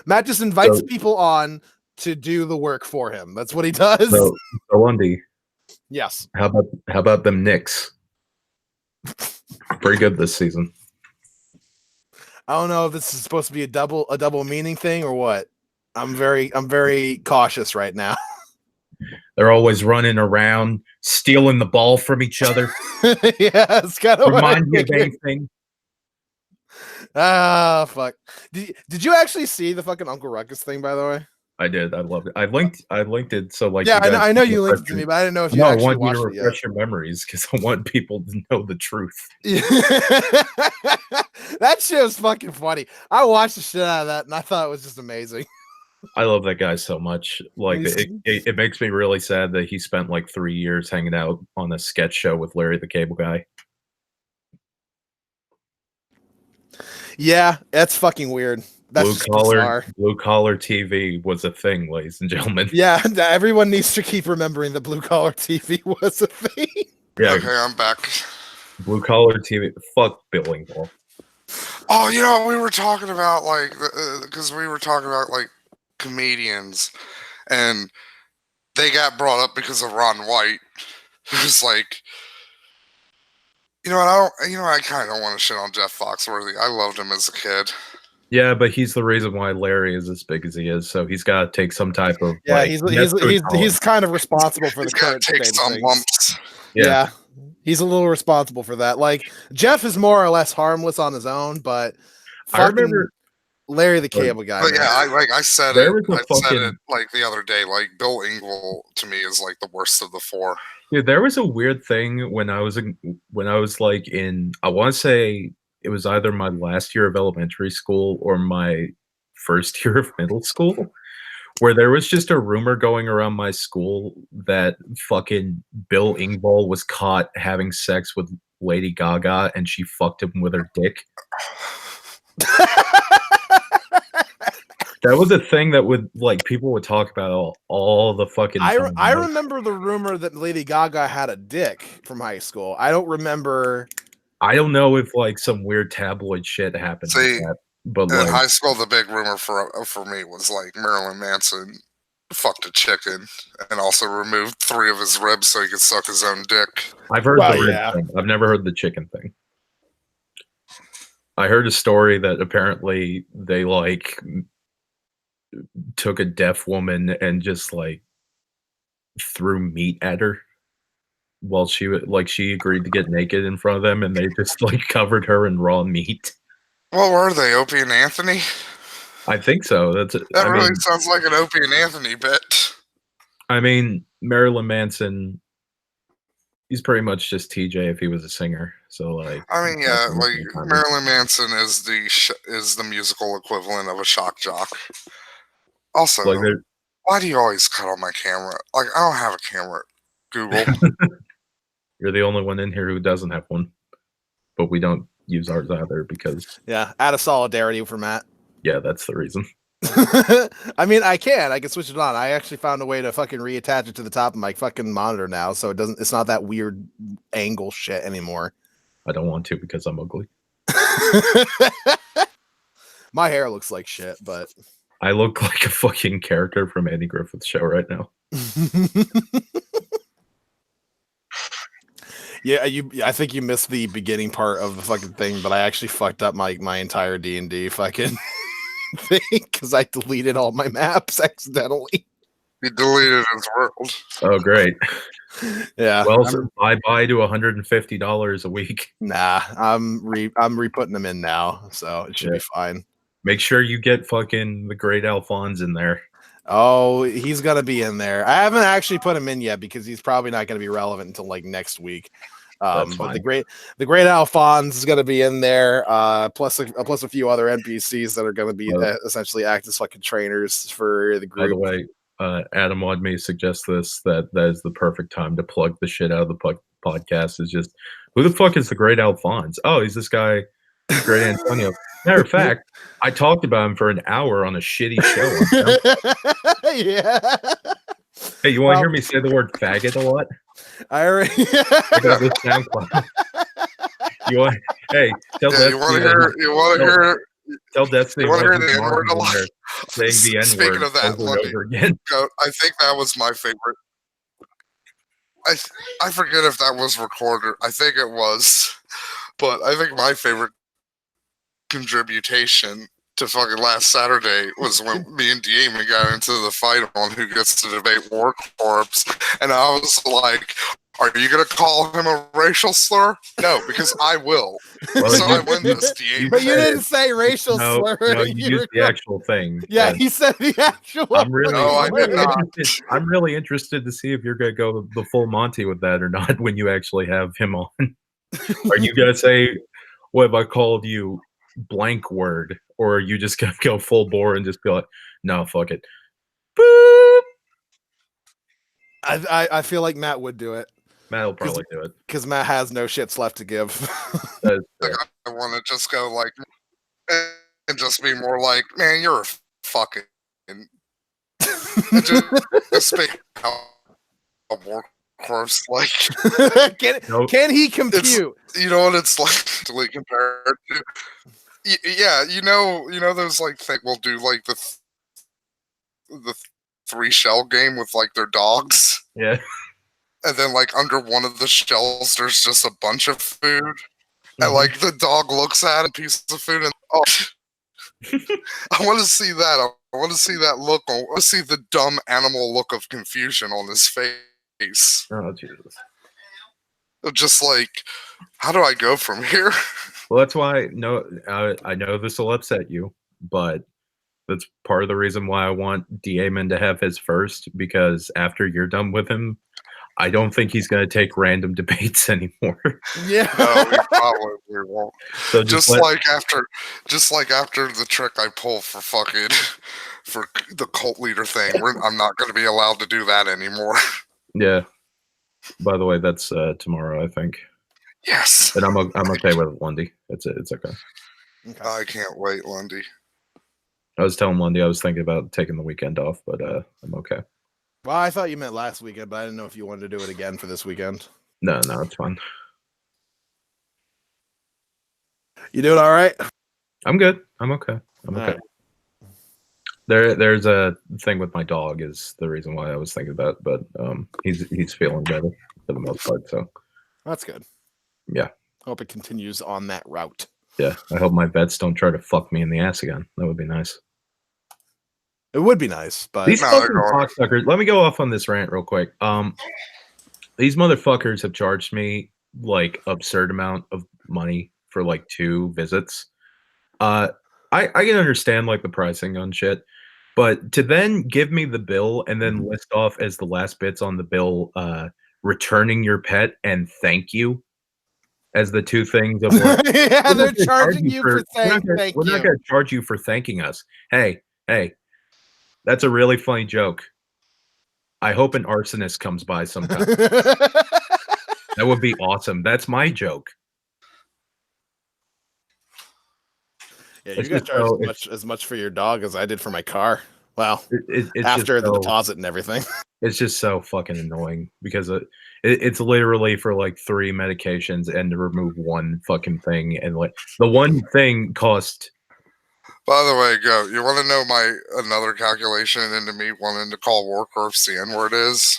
Matt just invites people on to do the work for him. That's what he does. So Lundy. Yes. How about them Knicks? Pretty good this season. I don't know if this is supposed to be a double meaning thing or what. I'm very cautious right now. They're always running around, stealing the ball from each other. Yeah, it's kind of remind me of anything. Ah, fuck. Did you actually see the fucking Uncle Ruckus thing, by the way? I did. I loved it. I linked it. So like, yeah, I know you linked it to me, but I didn't know if you actually watched it. I want you to refresh your memories because I want people to know the truth. That shit was fucking funny. I watched the shit out of that, and I thought it was just amazing. I love that guy so much. Like, it makes me really sad that he spent like 3 years hanging out on a sketch show with Larry the Cable Guy. Yeah, that's fucking weird. That's blue collar TV was a thing, ladies and gentlemen. Yeah, everyone needs to keep remembering that blue collar TV was a thing. Yeah, okay, I'm back. Blue collar TV. Fuck Billington. Oh, you know, we were talking about like because we were talking about like comedians, and they got brought up because of Ron White. Who's like, you know, I kind of don't want to shit on Jeff Foxworthy. I loved him as a kid. Yeah, but he's the reason why Larry is as big as he is. So he's got to take some type of he's kind of responsible for the current state of things. Yeah, he's a little responsible for that. Like Jeff is more or less harmless on his own, but I remember Larry the Cable Guy. But man. yeah, I said There it. was a I said fucking- it like the other day. Like Bill Engvall to me is like the worst of the four. Yeah, there was a weird thing when I was like in, I want to say it was either my last year of elementary school or my first year of middle school, where there was just a rumor going around my school that fucking Bill Engvall was caught having sex with Lady Gaga and she fucked him with her dick. That was a thing that would like people would talk about all the fucking time. I remember the rumor that Lady Gaga had a dick from high school. I don't remember. I don't know if like some weird tabloid shit happened with See, that, but in like high school, the big rumor for me was like Marilyn Manson fucked a chicken and also removed 3 of his ribs so he could suck his own dick. I've heard Well, the rib yeah. thing. I've never heard the chicken thing. I heard a story that apparently they like took a deaf woman and just like threw meat at her while she agreed to get naked in front of them, and they just like covered her in raw meat. What were they, Opie and Anthony? I think so. That really sounds like an Opie and Anthony bit. I mean, Marilyn Manson, he's pretty much just TJ if he was a singer. So like, I mean, yeah, like Marilyn Manson is the musical equivalent of a shock jock. Also, like why do you always cut on my camera? Like, I don't have a camera. Google. You're the only one in here who doesn't have one, but we don't use ours either because out of solidarity for Matt. Yeah, that's the reason. I mean, I can switch it on. I actually found a way to fucking reattach it to the top of my fucking monitor now, so it's not that weird angle shit anymore. I don't want to because I'm ugly. My hair looks like shit, but I look like a fucking character from Andy Griffith's show right now. Yeah, I think you missed the beginning part of the fucking thing, but I actually fucked up my entire D&D fucking thing because I deleted all my maps accidentally. He deleted his world. Oh, great. Yeah. Well, so bye to $150 a week. Nah, I'm re-putting them in now, so it should be fine. Make sure you get fucking the GreatAlphonse in there. Oh, he's gonna be in there. I haven't actually put him in yet because he's probably not gonna be relevant until like next week. But the GreatAlphonse is gonna be in there, plus a few other NPCs that are gonna be essentially act as fucking trainers for the group. By the way, Adam wanted me to suggest this that is the perfect time to plug the shit out of the podcast. Is just who the fuck is the GreatAlphonse? Oh, he's this guy, Great Antonio. Matter of fact, I talked about him for an hour on a shitty show. Yeah. Hey, you want to hear me say the word faggot a lot? I already. I got this SoundCloud. Hey, tell Destiny. You want to hear? Tell Destiny. You want to hear the N-word a lot? Saying the N-word. Speaking of that, over again. I think that was my favorite. I forget if that was recorded. I think it was, but I think my favorite contribution to fucking last Saturday was when me and Damon got into the fight on who gets to debate War Corpse, and I was like, "Are you gonna call him a racial slur?" No, because I will. Well, so I win this, Damon. But you didn't say racial slur. No, you used the actual thing. Yeah, he said the actual. I'm really interested to see if you're gonna go the full Monty with that or not when you actually have him on. Are you gonna say, "What if I called you blank word," or are you just gonna go full bore and just be like, "No, fuck it"? Boop. I feel like Matt would do it. Matt will probably do it because Matt has no shits left to give. I want to just go like and just be more like, "Man, you're a fucking." just speak how War Corpse like. Can he compute? You know what it's like compared to? Yeah, you know those like thing we'll do like the 3 shell game with like their dogs. Yeah. And then like under one of the shells there's just a bunch of food. And like the dog looks at a piece of food and I want to see that. I want to see that look. I want to see the dumb animal look of confusion on his face. Oh Jesus. Just like, how do I go from here? Well, that's why I know this will upset you, but that's part of the reason why I want D-Amen to have his first, because after you're done with him, I don't think he's going to take random debates anymore. Yeah. No, he probably won't. So Just like after the trick I pull for fucking for the cult leader thing, I'm not going to be allowed to do that anymore. Yeah. By the way, that's tomorrow, I think. Yes. And I'm okay with it, Lundy. It's okay. I can't wait, Lundy. I was telling Lundy I was thinking about taking the weekend off, but I'm okay. Well, I thought you meant last weekend, but I didn't know if you wanted to do it again for this weekend. No, it's fine. You doing all right? I'm good. I'm okay. I'm okay. Right. There's a thing with my dog is the reason why I was thinking about it, but he's feeling better for the most part, so that's good. Yeah. Hope it continues on that route. Yeah. I hope my vets don't try to fuck me in the ass again. That would be nice. It would be nice, but these fucking cocksuckers. Let me go off on this rant real quick. These motherfuckers have charged me like absurd amount of money for like 2 visits. I can understand like the pricing on shit, but to then give me the bill and then list off as the last bits on the bill, returning your pet and thank you as the 2 things of like, yeah, they're charging you for saying thank you. We're not going to charge you for thanking us. Hey. That's a really funny joke. I hope an arsonist comes by sometime. That would be awesome. That's my joke. Yeah, you got charged as much for your dog as I did for my car. Well, after the deposit and everything. It's just so fucking annoying because it's literally for like 3 medications and to remove 1 fucking thing. And like the 1 thing cost... By the way, you want to know another calculation into me wanting to call Warcorpse the N-word is?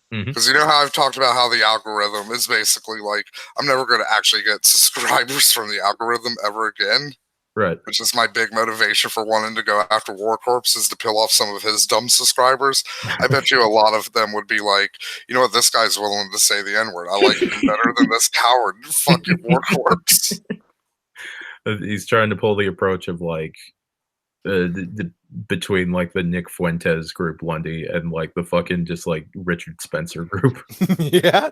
Because you know how I've talked about how the algorithm is basically like, I'm never going to actually get subscribers from the algorithm ever again. Right. Which is my big motivation for wanting to go after Warcorpse, is to peel off some of his dumb subscribers. I bet you a lot of them would be like, you know what, this guy's willing to say the N-word. I like him better than this coward fucking Warcorpse. He's trying to pull the approach of like between like the Nick Fuentes group, Lundy, and like the fucking just like Richard Spencer group. Yeah,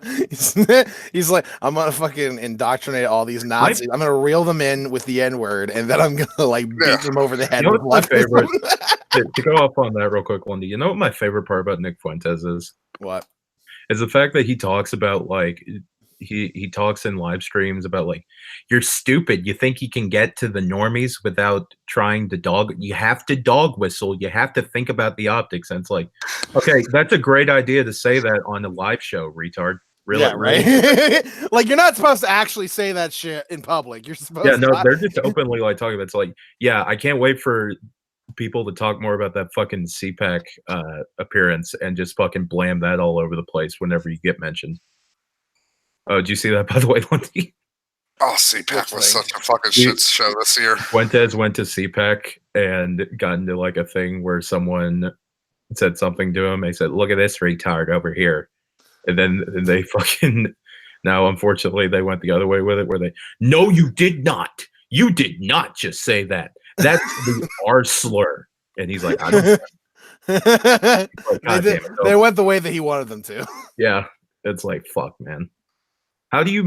he's like, I'm gonna fucking indoctrinate all these Nazis. I'm gonna reel them in with the N-word, and then I'm gonna like beat them over the head. You know what's my favorite? to go off on that real quick, Lundy. You know what my favorite part about Nick Fuentes is? What? Is the fact that he talks about like he talks in live streams about like, you're stupid. You think you can get to the normies without trying to you have to dog whistle. You have to think about the optics. And it's like, okay, that's a great idea to say that on a live show, retard. Really? Yeah, right. Like, you're not supposed to actually say that shit in public. You're supposed to. Yeah, no, they're just openly like talking about it's like, yeah, I can't wait for people to talk more about that fucking CPAC appearance and just fucking blam that all over the place whenever you get mentioned. Oh, did you see that, by the way, Lundy? Oh, CPAC was such a fucking shit show this year. Fuentes went to CPAC and got into like a thing where someone said something to him. They said, look at this retard over here. And then they fucking... Now, unfortunately, they went the other way with it, where no, you did not. You did not just say that. That's the R slur. And he's like, I don't like, they went the way that he wanted them to. Yeah. It's like, fuck, man. How do you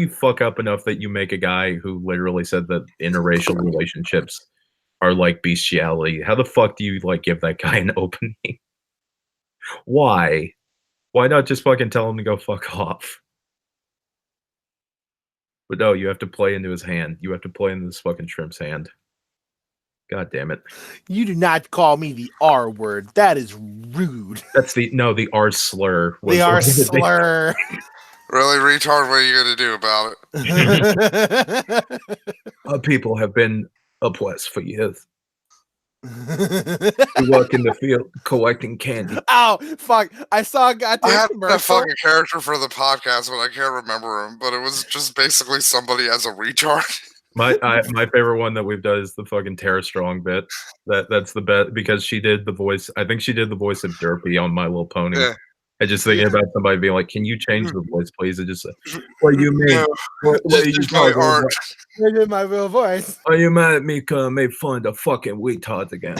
fuck up enough that you make a guy who literally said that interracial relationships are like bestiality? How the fuck do you like give that guy an opening? Why? Why not just fucking tell him to go fuck off? But no, you have to play into his hand. You have to play into this fucking shrimp's hand. God damn it. You do not call me the R word. That is rude. That's the R slur. The R slur. Really, retard, what are you going to do about it? People have been oppressed for years. We work in the field collecting candy. Oh, fuck. I saw a goddamn I had commercial. a fucking character for the podcast, but I can't remember him. But it was just basically somebody as a retard. My favorite one that we've done is the fucking Tara Strong bit. That's the bet because she did the voice. I think she did the voice of Derpy on My Little Pony. Yeah. I just thinking about somebody being like, "Can you change the voice, please?" And just say, "What do you mean? No, what do you my art. I did my real voice. Are you mad at me because I made fun of the fucking retards again?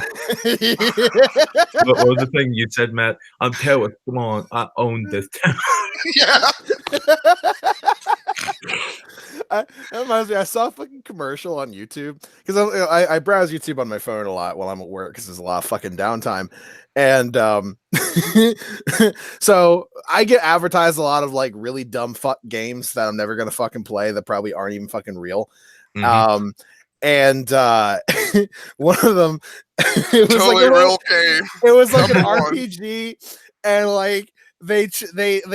What was the thing you said, Matt? I'm Taylor Swan. I own this town. Yeah. That reminds me, I saw a fucking commercial on YouTube because I browse YouTube on my phone a lot while I'm at work because there's a lot of fucking downtime, and so I get advertised a lot of like really dumb fuck games that I'm never gonna fucking play that probably aren't even fucking real. Mhm. And one of them, it was Totally like real game. it was like an Number one. RPG, and like they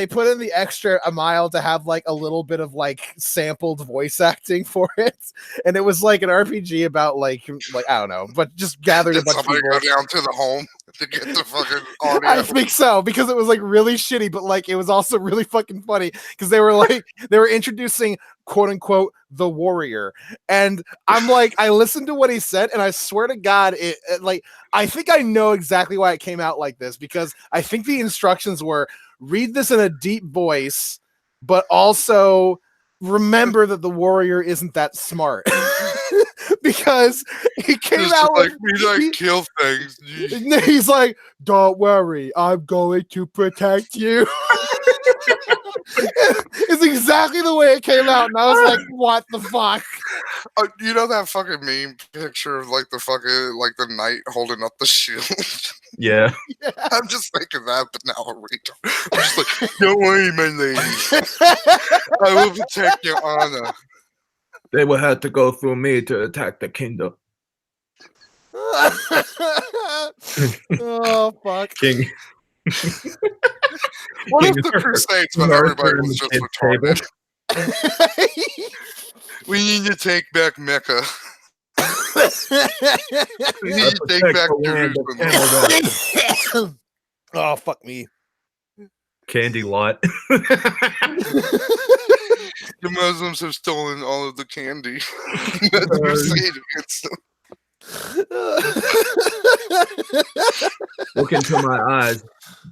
put in the extra a mile to have like a little bit of like sampled voice acting for it, and it was like an RPG about like I don't know, but just gathering a Did bunch of somebody people. go down to the home to get the fucking audio? I think so because it was like really shitty, but like it was also really fucking funny because they were introducing quote unquote the warrior, and I'm like I listened to what he said, and I swear to God, it like I think I know exactly why it came out like this because I think the instructions were read this in a deep voice, but also remember that the warrior isn't that smart because he came It's out just like with we like kill things. he's like, don't worry, I'm going to protect you. It's exactly the way it came out, and I was like, what the fuck? You know that fucking meme picture of like the fucking like the knight holding up the shield? Yeah. Yeah. I'm just thinking that, but now a retard. I'm just like, don't worry, my lady. I will protect your honor. They will have to go through me to attack the kingdom. Oh fuck. King. What if King the Arthur- Crusades, but King everybody Arthur and was the just kids' retarded? We need to take back Mecca. We need to take back Jerusalem. Oh fuck me. Candy lot. The Muslims have stolen all of the candy. That's the crusade against them. Look into my eyes.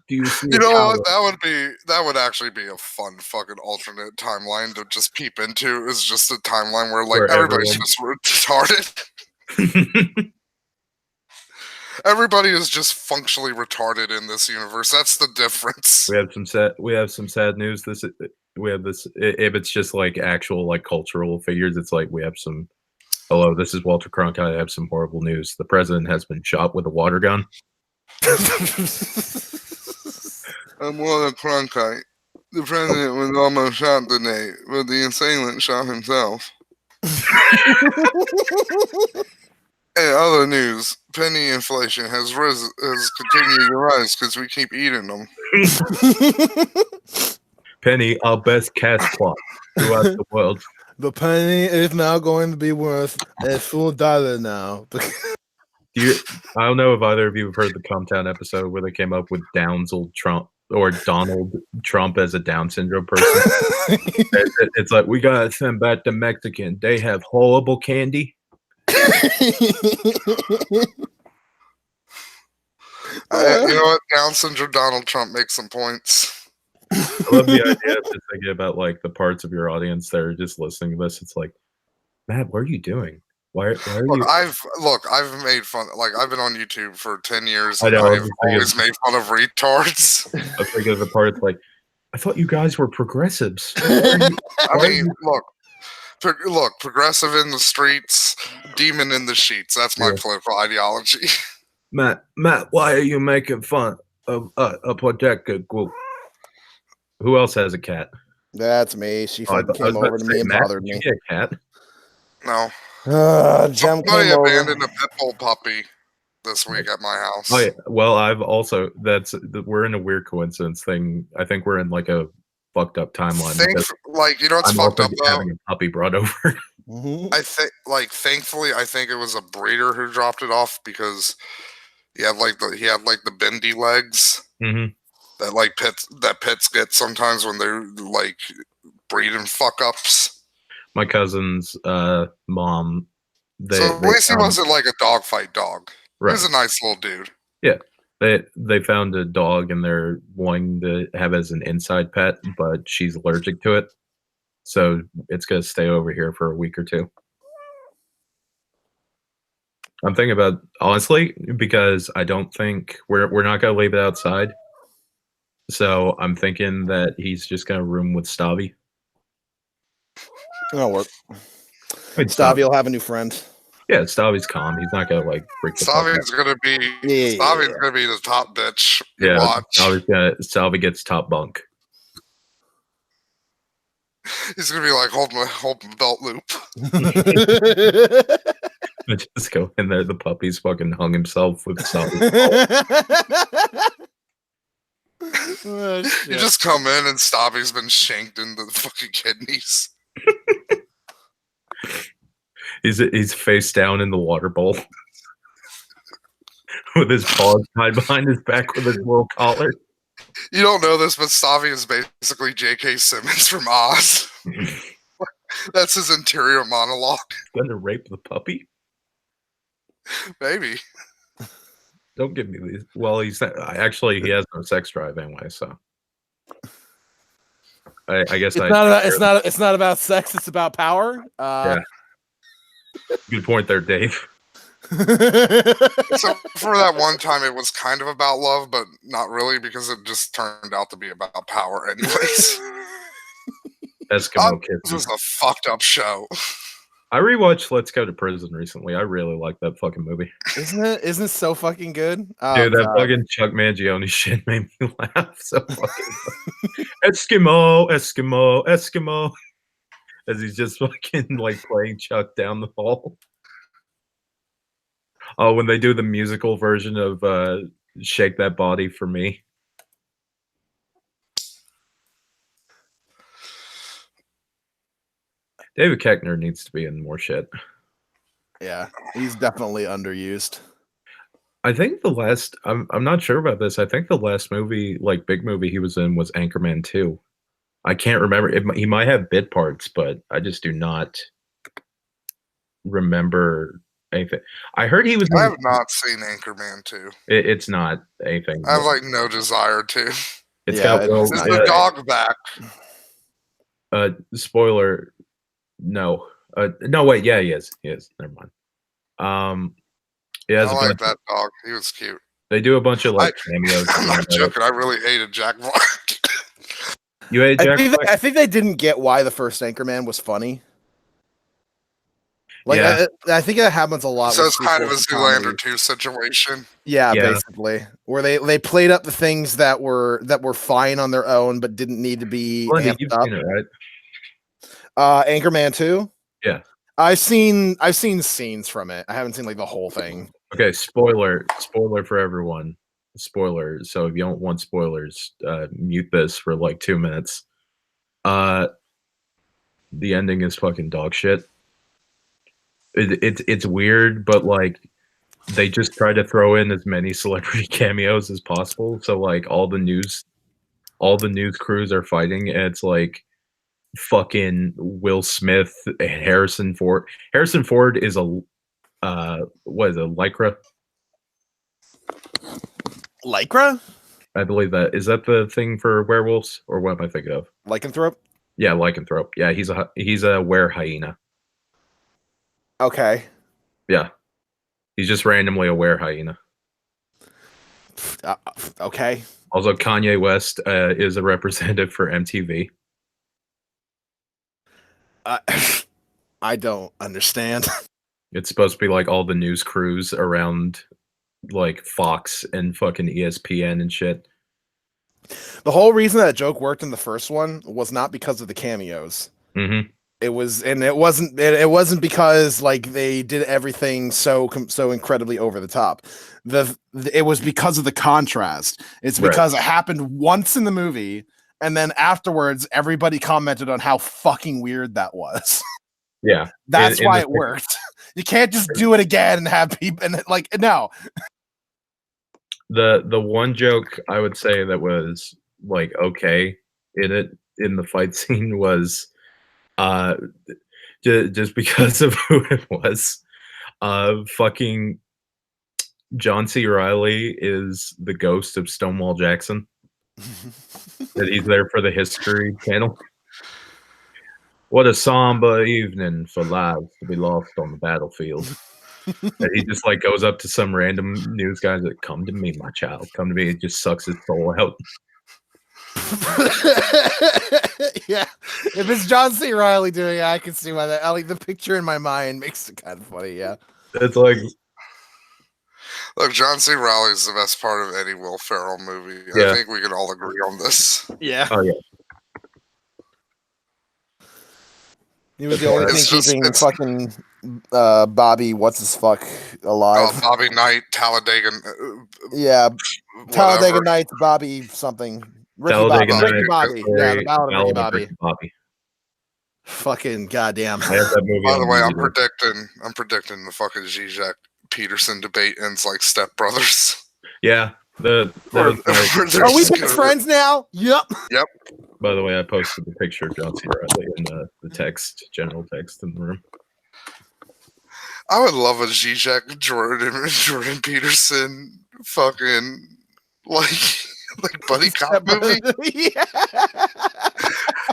Do you see? You know what? That would actually be a fun fucking alternate timeline to just peep into. Is just a timeline where like Where everybody's everyone- just retarded. Everybody is just functionally retarded in this universe. That's the difference. We have some sad news. If it's just like actual like cultural figures, it's like we have some. Hello, this is Walter Cronkite. I have some horrible news. The president has been shot with a water gun. I'm Walter Cronkite. The president was almost shot today, but the assailant shot himself. In other news, penny inflation has continued to rise because we keep eating them. Penny, our best cash plot throughout the world. The penny is now going to be worth a full $1 now. I don't know if either of you have heard the Comtown episode where they came up with Donald Trump as a Down syndrome person. It's like, we gotta send back the Mexican. They have horrible candy. You know what? Down syndrome Donald Trump makes some points. I love the idea of just thinking about like the parts of your audience that are just listening to this. It's like, Matt, what are you doing? Why are you? I've made fun. Like I've been on YouTube for 10 years, I and know, I've always made fun of retards. I was thinking of the parts like, I thought you guys were progressives. Look, progressive in the streets, demon in the sheets. That's my political ideology. Matt, why are you making fun of a protected group? Who else has a cat? That's me. She came over to me and bothered me. A cat? No. Jem Somebody came over. abandoned a pit bull puppy this week at my house. Oh yeah. Well, we're in a weird coincidence thing. I think we're in like a fucked up timeline. What's fucked up though? Having a puppy brought over. Thankfully, I think it was a breeder who dropped it off because he had the bendy legs that pits get sometimes when they're like breeding fuck ups. My cousin's mom. At least he wasn't like a dogfight dog. Right. He was a nice little dude. Yeah. They found a dog and they're wanting to have as an inside pet, but she's allergic to it. So it's going to stay over here for a week or two. I'm thinking about honestly because I don't think we're not gonna leave it outside. So I'm thinking that he's just gonna room with Stavi. It'll work. I mean, Stavi will have a new friend. Yeah, Stavi's calm. He's not gonna like freak the fuck out. Stavi's gonna be the top bitch. You Yeah, watch. Stavi gets top bunk. He's gonna be like, hold my belt loop. I just go in there. The puppy's fucking hung himself with Stavi. Oh, You just come in and Stavi's been shanked in the fucking kidneys. He's face down in the water bowl with his paws tied behind his back with his little collar. You don't know this, but Stavi is basically J.K. Simmons from Oz. That's his interior monologue. Gonna rape the puppy? Maybe. Don't give me these. Well, he's not, actually he has no sex drive anyway, so I guess it's not about sex. It's about power. Yeah. Good point there, Dave. So for that one time, it was kind of about love, but not really because it just turned out to be about power, anyways. Eskimo This Kids. was a fucked up show. I rewatched Let's Go to Prison recently. I really like that fucking movie. Isn't it so fucking good? Oh, Dude, that God. fucking Chuck Mangione shit made me laugh so fucking funny. Eskimo, Eskimo, Eskimo. As he's just fucking like playing Chuck down the hall. Oh, when they do the musical version of Shake That Body for Me. David Koechner needs to be in more shit. Yeah, he's definitely underused. I think the last I'm not sure about this. I think the last movie, like big movie he was in was Anchorman 2. I can't remember. He might have bit parts, but I just do not remember anything. I heard he was I have not seen Anchorman 2. It's not anything. I have like no desire to. It's got Will. Is the dog back? Spoiler. No. No, wait. Yeah, he is. He is. Never mind. He has I like that dog. He was cute. They do a bunch of like cameos. I'm not joking. I really hated Jack Black. You hated Jack Black? I think they didn't get why the first Anchorman was funny. Like, Yeah. I think that happens a lot. So with it's kind of a sequels to Zoolander 2 situation. Yeah, basically, where they played up the things that were fine on their own, but didn't need to be You've amped up. seen it, right? Anchorman 2. Yeah, I've seen scenes from it. I haven't seen like the whole thing. Okay, spoiler for everyone. Spoiler. So if you don't want spoilers, mute this for like 2 minutes. The ending is fucking dog shit. It's weird, but like they just try to throw in as many celebrity cameos as possible. So like all the news crews are fighting, and it's like fucking Will Smith, Harrison Ford. Harrison Ford is a what is it, Lycra? Lycra? I believe that is that the thing for werewolves, or what am I thinking of? Lycanthrope? Yeah, lycanthrope. Yeah, he's a were hyena. Okay. Yeah, he's just randomly a were hyena. Okay. Also, Kanye West is a representative for MTV. I don't understand. It's supposed to be like all the news crews around like Fox and fucking ESPN and shit. The whole reason that joke worked in the first one was not because of the cameos. Mm-hmm. It wasn't because like they did everything so incredibly over the top. It was because of the contrast. It's because it happened once in the movie, and then afterwards everybody commented on how fucking weird that was. Yeah, that's why it worked. You can't just do it again and have people and like no. The one joke I would say that was like okay in the fight scene was just because of who it was. Fucking John C. Reilly is the ghost of Stonewall Jackson. That he's there for the History Channel. What a somber evening for lives to be lost on the battlefield. And he just like goes up to some random news guy and like, "Come to me, my child. Come to me." It just sucks his soul out. Yeah, if it's John C. Reilly doing it, I can see why that. I like the picture in my mind makes it kind of funny. Yeah, It's like, Look, John C. Reilly is the best part of any Will Ferrell movie. Yeah. I think we can all agree on this. yeah. oh yeah, He was the only thing It's just- keeping it's- fucking Bobby, what's his fuck, alive. Bobby Knight, Talladega. Yeah, Talladega Whatever. Nights, Bobby something. Ricky Talladega Bobby. Ricky Nights, Bobby. Yeah, the Ballad of Ricky Bobby. Bobby. Fucking goddamn. I have that movie. By the on way, I'm DVD. predicting the fucking Zizek Peterson debate ends like Step Brothers. Yeah, that was nice. Are we best friends now? Yep. By the way, I posted the picture of John C. Reilly in the text, general text in the room. I would love a Zizek Jordan Peterson fucking like buddy cop movie Yeah.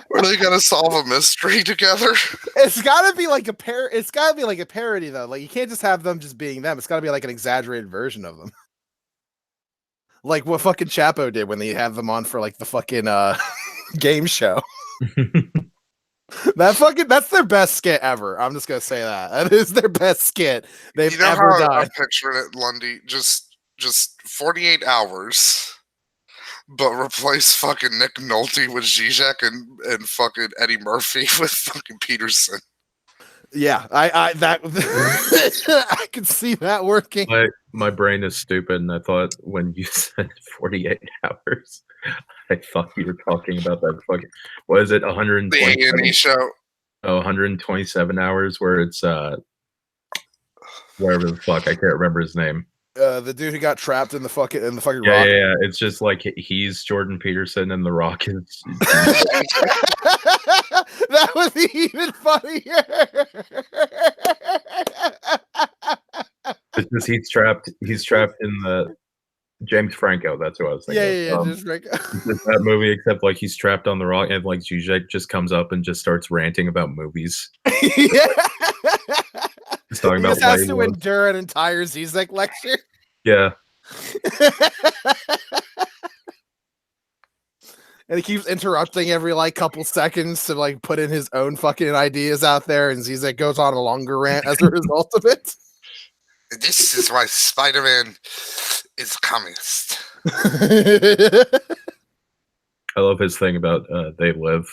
where they gotta solve a mystery together. It's gotta be like it's gotta be like a parody though. Like you can't just have them just being them. It's gotta be like an exaggerated version of them. Like what fucking Chapo did when they have them on for like the fucking game show. That's their best skit ever. I'm just gonna say that. That is their best skit they've You know ever how done. I'm picturing it, Lundy? Just 48 hours, but replace fucking Nick Nolte with Zizek and fucking Eddie Murphy with fucking Peterson. Yeah, I I could see that working. My brain is stupid, and I thought when you said 48 hours, I thought you were talking about that fucking. What is it? The 127. A&E show. Oh, 127 hours, where it's wherever the fuck, I can't remember his name. The dude who got trapped in the fucking Yeah, rock. yeah. It's just like he's Jordan Peterson, and the Rock is. That would be even funnier. It's just he's trapped. He's trapped in the James Franco. That's who I was thinking. Yeah, of. just like Just that movie, except like he's trapped on the rock, and like Zizek just comes up and just starts ranting about movies. yeah. He's talking He about just has why he to loves- endure an entire Zizek lecture. Yeah, And he keeps interrupting every like couple seconds to like put in his own fucking ideas out there, and Zizek goes on a longer rant as a result of it. This is why Spider-Man is a communist. I love his thing about They Live.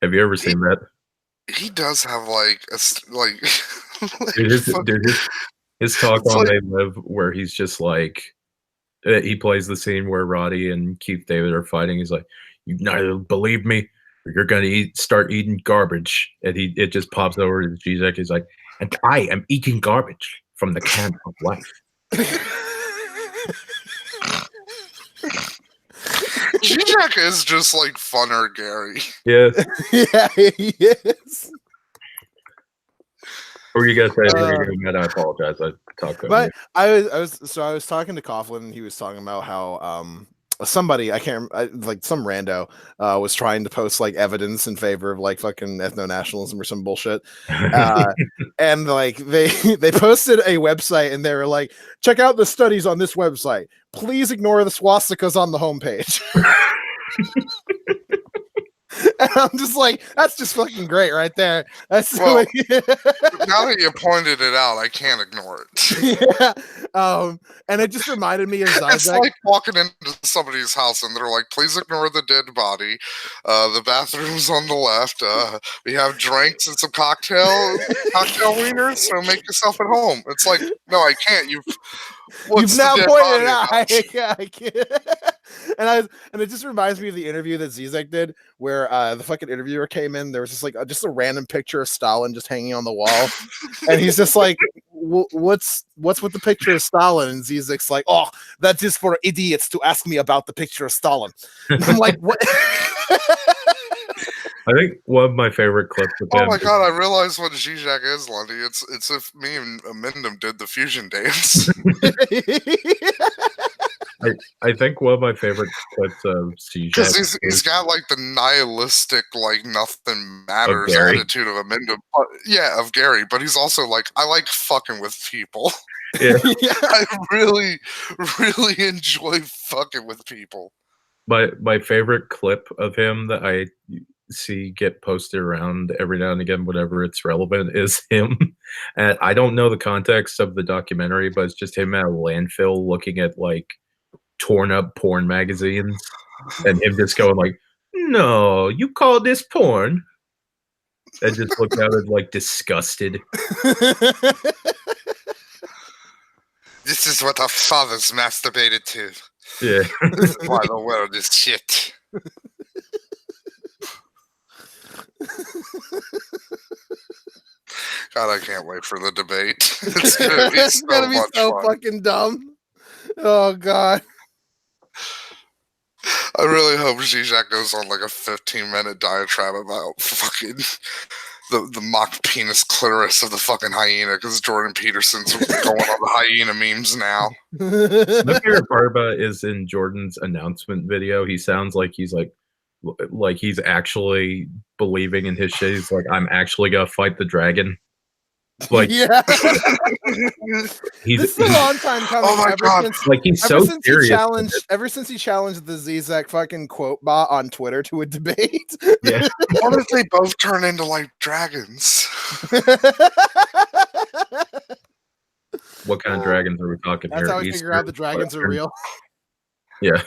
Have you ever seen that? He does have like like His talk It's on like- They Live, where he's just like, he plays the scene where Roddy and Keith David are fighting. He's like, "You neither believe me, or you're gonna start eating garbage." And it just pops over to Zizek. He's like, "And I am eating garbage from the can of life." Zizek is just like funner Gary. Yeah. Yeah, he is. Or you guys say, I apologize. I talked over But you. I was talking to Coughlin, and he was talking about how somebody I can't like some rando was trying to post like evidence in favor of like fucking ethno-nationalism or some bullshit, and like they posted a website, and they were like, check out the studies on this website, please ignore the swastikas on the homepage. And I'm just like, that's just fucking great right there. That's Well, like, Now that you pointed it out, I can't ignore it. yeah. And it just reminded me of It's Zizek. like walking into somebody's house and they're like, please ignore the dead body. The bathroom's on the left. We have drinks and some cocktail wieners, so make yourself at home. It's like, no, I can't. You've now the dead pointed body it out. about? I can't. And it just reminds me of the interview that Zizek did, where the fucking interviewer came in. There was just like just a random picture of Stalin just hanging on the wall, and he's just like, "What's with the picture of Stalin?" And Zizek's like, "Oh, that is for idiots to ask me about the picture of Stalin." And I'm like, "What?" I think one of my favorite clips of Oh him. my god, I realize what Zizek is, Lundy. It's if me and Amendum did the fusion dance. I think one of my favorite clips of Because CJ he's got like the nihilistic, like nothing matters Gary. attitude of of Gary, but he's also like, I like fucking with people. Yeah. I really, really enjoy fucking with people. My favorite clip of him that I see get posted around every now and again, whenever it's relevant, is him. And I don't know the context of the documentary, but it's just him at a landfill looking at like torn up porn magazines, and him just going like, "No, you call this porn?" And just look at it like disgusted. This is what our fathers masturbated to. Yeah. This is why the world is shit. God, I can't wait for the debate. It's gonna be so much fun. Fucking dumb. Oh god. I really hope Zizek goes on like a 15-minute diatribe about fucking the mock penis clitoris of the fucking hyena, because Jordan Peterson's going on the hyena memes now. My favorite part about it is in Jordan's announcement video. He sounds like he's he's actually believing in his shit. He's like, I'm actually gonna fight the dragon. Like, yeah. He's This is a long time coming. Oh my god! He's so serious. Ever since he challenged the Zizek fucking quote bot on Twitter to a debate. Yeah. What if they both turn into like dragons? What kind of dragons are we talking here? That's how we figure out the dragons are real. Yeah.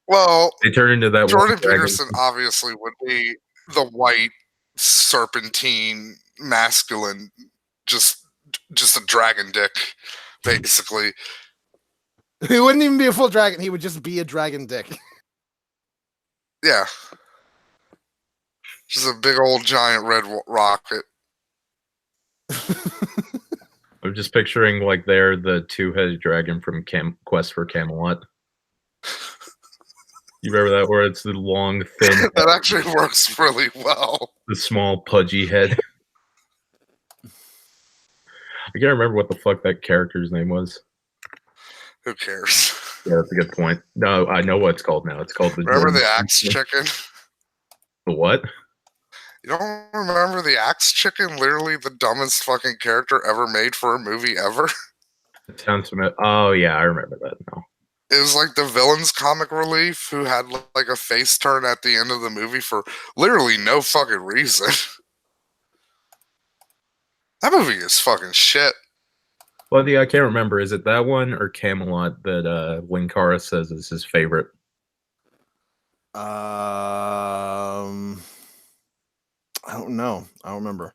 Well, they turn into that. Jordan Peterson obviously would be the white serpentine masculine, just a dragon dick, basically. He wouldn't even be a full dragon. He would just be a dragon dick. Yeah. Just a big old giant red rocket. I'm just picturing like they're the two-headed dragon from Quest for Camelot. You remember that, where it's the long, thin that actually works really well. The small, pudgy head. I can't remember what the fuck that character's name was. Who cares? Yeah, that's a good point. No, I know what it's called now. It's called the. Remember the Axe Chicken? The what? You don't remember the Axe Chicken? Literally the dumbest fucking character ever made for a movie ever. It sounds familiar. Oh yeah, I remember that now. It was like the villain's comic relief who had like a face turn at the end of the movie for literally no fucking reason. That movie is fucking shit. Well, yeah, I can't remember. Is it that one or Camelot that Linkara says is his favorite? I don't know. I don't remember.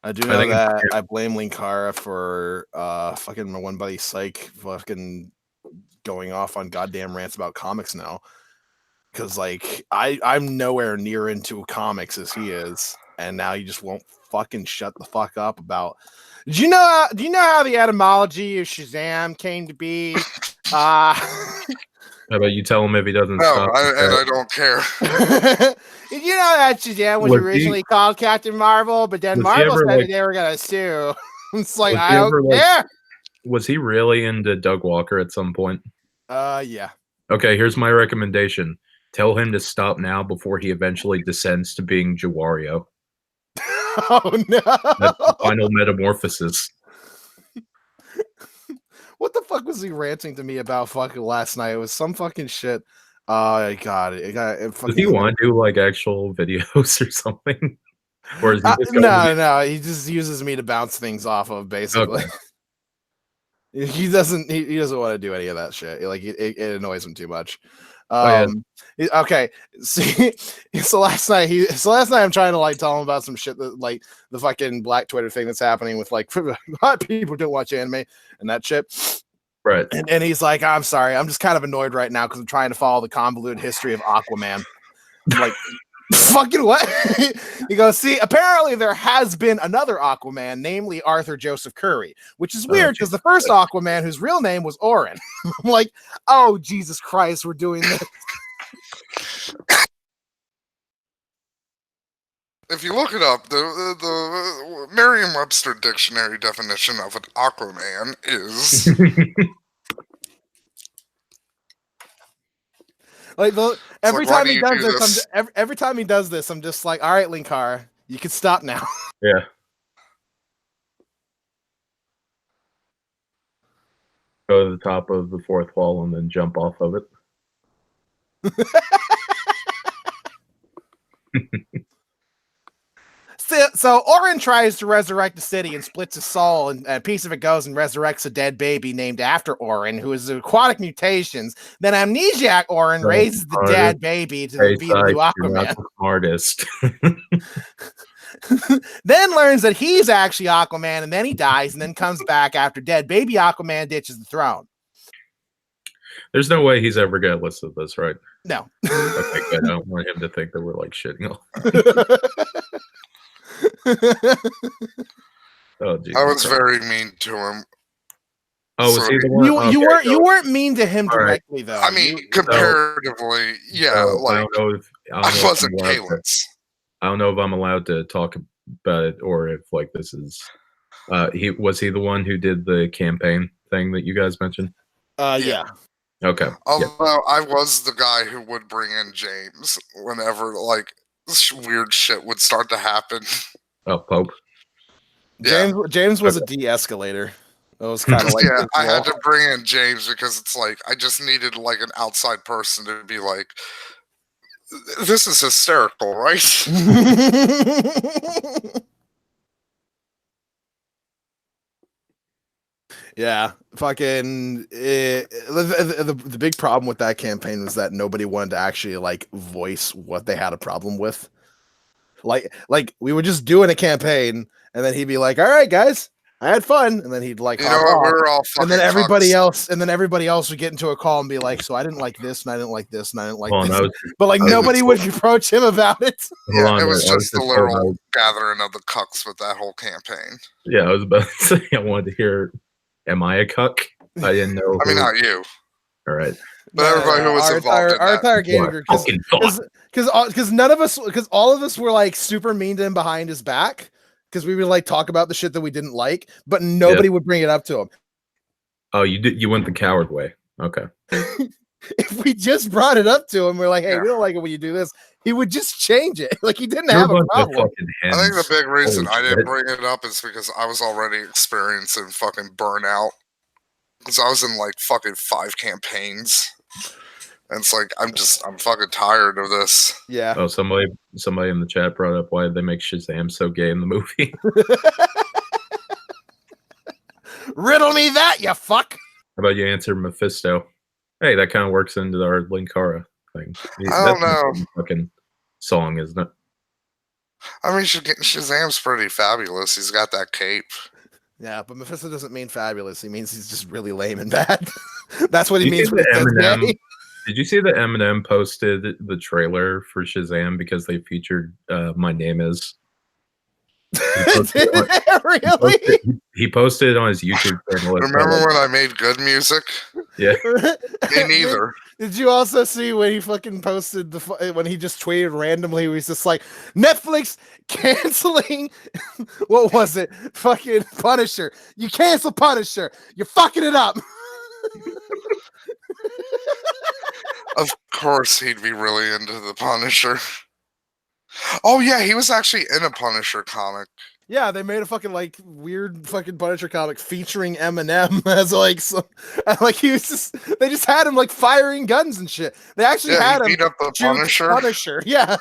I do know that I blame Linkara for fucking my one buddy Psych fucking going off on goddamn rants about comics now. Because like I'm nowhere near into comics as he is, and now you just won't fucking shut the fuck up about. Do you know how the etymology of Shazam came to be? How about you tell him if he doesn't stop? I don't care. Did you know that Shazam was originally called Captain Marvel, but then Marvel said they were gonna sue? It's like, I don't care. Was he really into Doug Walker at some point? Yeah. Okay, here's my recommendation. Tell him to stop now before he eventually descends to being Jawario. Oh no! That's the final metamorphosis. What the fuck was he ranting to me about fucking last night? It was some fucking shit. Oh god, it Does he want to do like actual videos or something? Or is he just no, he just uses me to bounce things off of, basically. Okay. He doesn't want to do any of that shit. Like it annoys him too much. Okay, see, so last night I'm trying to like tell him about some shit that like the fucking Black Twitter thing that's happening with like people don't watch anime and that shit. Right. And he's like, I'm sorry, I'm just kind of annoyed right now because I'm trying to follow the convoluted history of Aquaman. I'm like, fucking what? He goes, see, apparently there has been another Aquaman, namely Arthur Joseph Curry, which is weird because the first Aquaman, whose real name was Orin. I'm like, oh, Jesus Christ, we're doing this. If you look it up, the Merriam-Webster dictionary definition of an Aquaman is Like every like, why time do he you does do this, this? every time he does this, I'm just like, all right, Linkara, you can stop now. Yeah. Go to the top of the fourth wall and then jump off of it. So Orin tries to resurrect the city and splits his soul, and a piece of it goes and resurrects a dead baby named after Orin, who is aquatic mutations. Then amnesiac Orin raises the dead baby to be the new You're not Aquaman. the smartest. Then learns that he's actually Aquaman, and then he dies, and then comes back after dead baby Aquaman ditches the throne. There's no way he's ever gonna listen to this, right? No. Okay, good. I don't want him to think that we're like shitting on. Oh, Jesus. I was very mean to him. Oh, was he the one? You weren't mean to him directly, though. I mean, comparatively, yeah. I don't know if I wasn't Kalen's. I don't know if I'm allowed to talk about it, or if like this is. Was he the one who did the campaign thing that you guys mentioned? Yeah. Okay. Although I was the guy who would bring in James whenever like weird shit would start to happen. Oh, Pope. James was a de-escalator. It was kind of like I had to bring in James because it's like I just needed like an outside person to be like, this is hysterical, right? Yeah, fucking. The big problem with that campaign was that nobody wanted to actually like voice what they had a problem with. Like we were just doing a campaign, and then he'd be like, "All right, guys, I had fun," and then he'd like, you know what, we're all fucking and then everybody else would get into a call and be like, "So I didn't like this, and I didn't like this, and I didn't like this," but like nobody would approach him about it. Yeah, it was just the literal gathering of the cucks with that whole campaign. Yeah, I was about to say I wanted to hear. Am I a cuck? I didn't know. I mean, not you. All right. But everybody who was involved in our entire game group, because none of us, because all of us were like super mean to him behind his back, because we would like talk about the shit that we didn't like, but nobody would bring it up to him. Oh, you did. You went the coward way. Okay. If we just brought it up to him, we're like, "Hey, we don't like it when you do this," he would just change it. Like he didn't have a problem. I think the big reason I didn't bring it up is because I was already experiencing fucking burnout. Because I was in like fucking 5 campaigns. And it's like I'm fucking tired of this. Yeah. Oh, somebody in the chat brought up why they make Shazam so gay in the movie. Riddle me that, you fuck. How about you answer Mephisto? Hey, that kind of works into our Linkara thing. I don't know. Fucking song, isn't it? I mean, Shazam's pretty fabulous. He's got that cape. Yeah, but Mephisto doesn't mean fabulous. He means he's just really lame and bad. That's what he means. Did you see that Eminem posted the trailer for Shazam because they featured My Name Is? He posted it on his YouTube channel. Remember when I made good music? Yeah. Me neither. Did you also see when he fucking posted when he just tweeted randomly? He was just like, Netflix canceling. What was it? Fucking Punisher. You cancel Punisher. You're fucking it up. Of course, he'd be really into the Punisher. Oh yeah, he was actually in a Punisher comic. Yeah, they made a fucking like weird fucking Punisher comic featuring Eminem as like he was just they just had him like firing guns and shit. They actually had him beat up the Punisher. Yeah.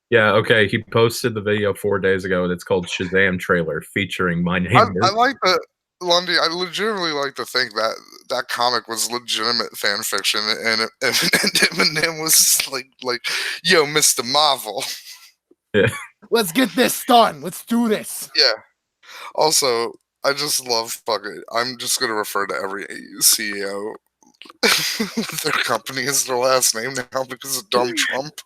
Yeah, okay. He posted the video 4 days ago and it's called Shazam trailer featuring My Name Is. I like the Lundy, I legitimately like to think that that comic was legitimate fan fiction and Eminem was like, yo, Mr. Marvel. Yeah. Let's get this done. Let's do this. Yeah. Also, I just love fucking. I'm just gonna refer to every CEO. Their company is their last name now because of dumb Trump.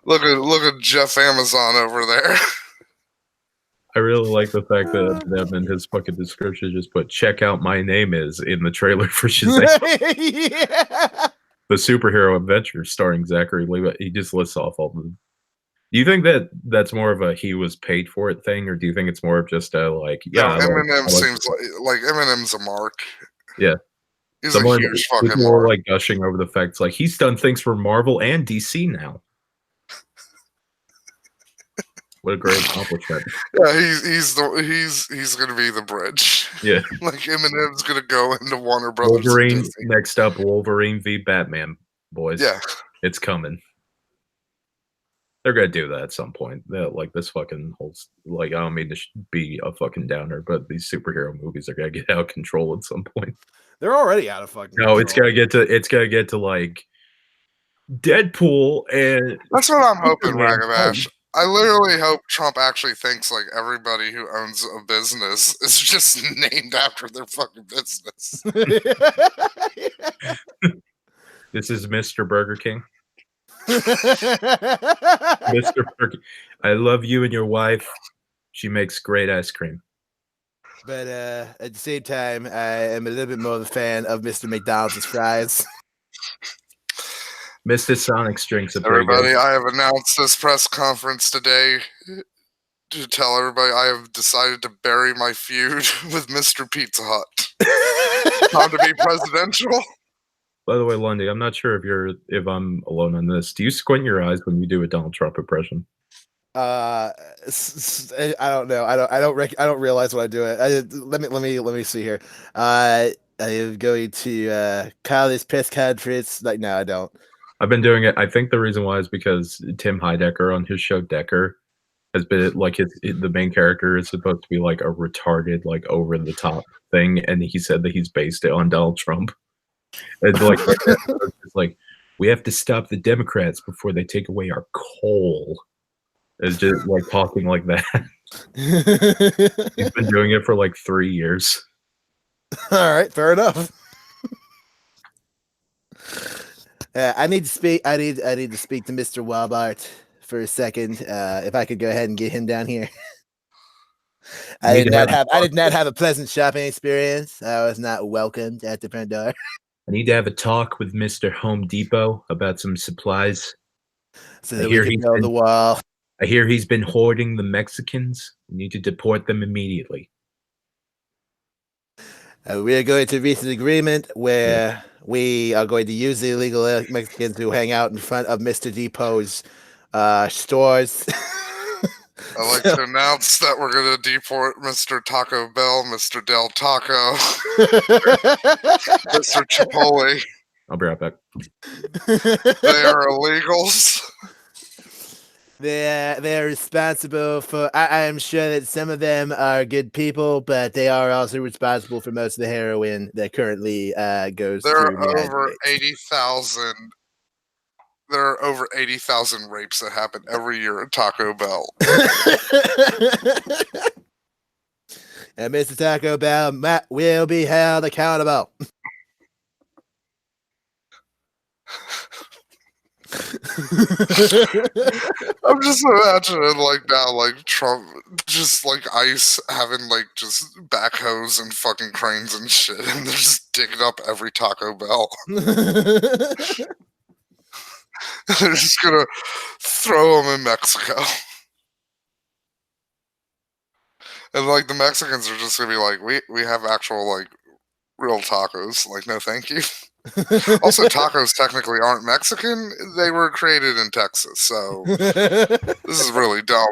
Look at Jeff Amazon over there. I really like the fact that them in his fucking description just put "check out My Name Is" in the trailer for Shazam. Yeah. The superhero adventure starring Zachary Levi. He just lists off all of them. Do you think that that's more of a he was paid for it thing, or do you think it's more of just a like? Yeah, no, Eminem seems like Eminem's a mark. Yeah, He's a huge fucking people were mark. like gushing over the facts, like he's done things for Marvel and DC now. What a great accomplishment! Yeah, he's gonna be the bridge. Yeah, Like Eminem's gonna go into Warner Brothers. Wolverine next up. Wolverine v Batman, boys. Yeah, it's coming. They're gonna do that at some point. Like this fucking whole, like, I don't mean to be a fucking downer, but these superhero movies are gonna get out of control at some point. They're already out of fucking No, control. it's gonna get to like Deadpool, and that's what I'm hoping, Superman. Ragabash. I literally hope Trump actually thinks like everybody who owns a business is just named after their fucking business. This is Mr. Burger King. Mr. Burger. I love you and your wife. She makes great ice cream. But at the same time, I am a little bit more of a fan of Mr. McDonald's fries. Mr. Sonic's drinks a Everybody, I have announced this press conference today to tell everybody I have decided to bury my feud with Mr. Pizza Hut. Time to be presidential. By the way, Lundy, I'm not sure if I'm alone on this. Do you squint your eyes when you do a Donald Trump impression? I don't know. I don't realize what I'm doing. Let me see here. I am going to call this press conference. Like, no, I don't. I've been doing it. I think the reason why is because Tim Heidecker on his show Decker has been like the main character is supposed to be like a retarded, like over the top thing, and he said that he's based it on Donald Trump. And like, it's like we have to stop the Democrats before they take away our coal. It's just like talking like that. He's been doing it for like 3 years. All right, fair enough. I need to speak. I need to speak to Mr. Walbart for a second. If I could go ahead and get him down here. I did not have a pleasant shopping experience. I was not welcomed at the front door. I need to have a talk with Mr. Home Depot about some supplies. So that we can build the wall. I hear he's been hoarding the Mexicans. We need to deport them immediately. We are going to reach an agreement where we are going to use the illegal Mexicans who hang out in front of Mr. Depot's stores. I'd like to announce that we're going to deport Mr. Taco Bell, Mr. Del Taco, Mr. Chipotle. I'll be right back. They are illegals. They're responsible for. I am sure that some of them are good people, but they are also responsible for most of the heroin that currently goes. There are over 80,000. There are over 80,000 rapes that happen every year at Taco Bell. And Mr. Taco Bell, Matt will be held accountable. I'm just imagining like now, like Trump, just like ICE having like just backhoes and fucking cranes and shit, and they're just digging up every Taco Bell. They're just gonna throw them in Mexico. And like the Mexicans are just gonna be like, we have actual like real tacos. Like, no thank you. Also, tacos technically aren't Mexican. They were created in Texas, so this is really dumb.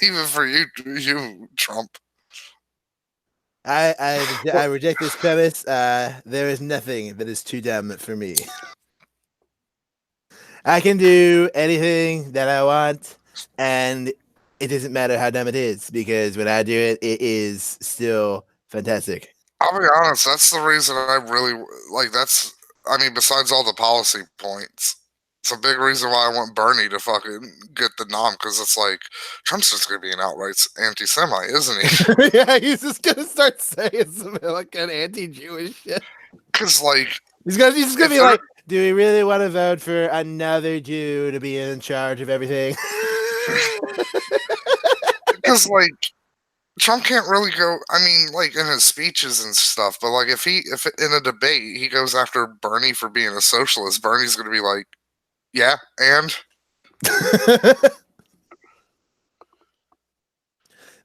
Even for you, Trump. I reject this premise. There is nothing that is too dumb for me. I can do anything that I want, and it doesn't matter how dumb it is, because when I do it, it is still fantastic. I'll be honest, that's the reason I really like that's. I mean, besides all the policy points, it's a big reason why I want Bernie to fucking get the nom, because it's like Trump's just gonna be an outright anti-Semite, isn't he? Yeah, he's just gonna start saying some like an anti-Jewish shit. Because like he's just gonna be like, do we really want to vote for another Jew to be in charge of everything? Because like Trump can't really go. I mean, like in his speeches and stuff, but like if in a debate he goes after Bernie for being a socialist, Bernie's gonna be like, yeah, and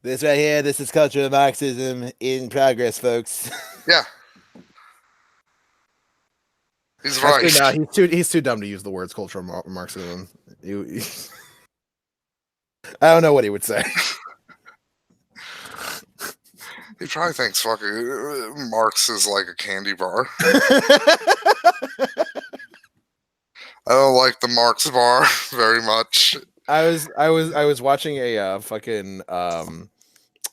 this right here, this is cultural Marxism in progress, folks. Yeah. He's right. Actually, no, he's too dumb to use the words cultural Marxism. I don't know what he would say. He probably thinks fucking Marx is like a candy bar. I don't like the Marx bar very much. I was watching a fucking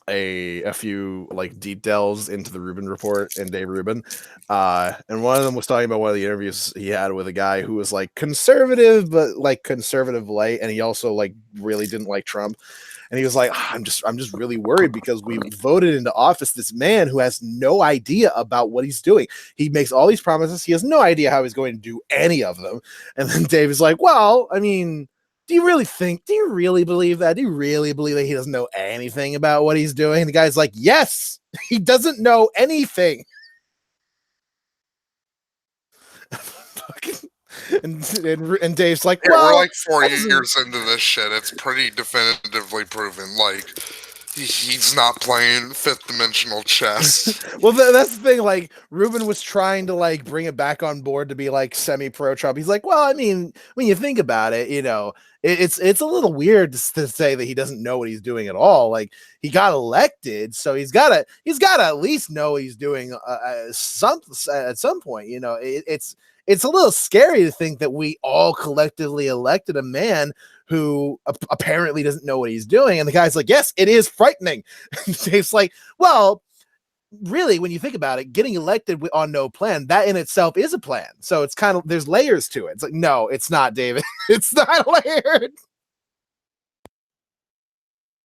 a few like deep delves into the Rubin report and Dave Rubin, and one of them was talking about one of the interviews he had with a guy who was like conservative but like conservative light, and he also like really didn't like Trump. And he was like, I'm just really worried because we voted into office this man who has no idea about what he's doing. He makes all these promises. He has no idea how he's going to do any of them. And then Dave is like, well, I mean, do you really believe that? Do you really believe that he doesn't know anything about what he's doing? And the guy's like, yes, he doesn't know anything. And Dave's like, well, we're like 4 years into this shit. It's pretty definitively proven. Like, he's not playing fifth dimensional chess. Well, that's the thing. Like, Rubin was trying to like bring it back on board to be like semi-pro Trump. He's like, well, I mean, when you think about it, you know, it's a little weird to say that he doesn't know what he's doing at all. Like, he got elected, so he's got to at least know what he's doing at some point. You know, it's a little scary to think that we all collectively elected a man who apparently doesn't know what he's doing. And the guy's like, yes, it is frightening. Dave's like, well, really, when you think about it, getting elected on no plan, that in itself is a plan. So it's kind of, there's layers to it. It's like, no, it's not, David. It's not layered.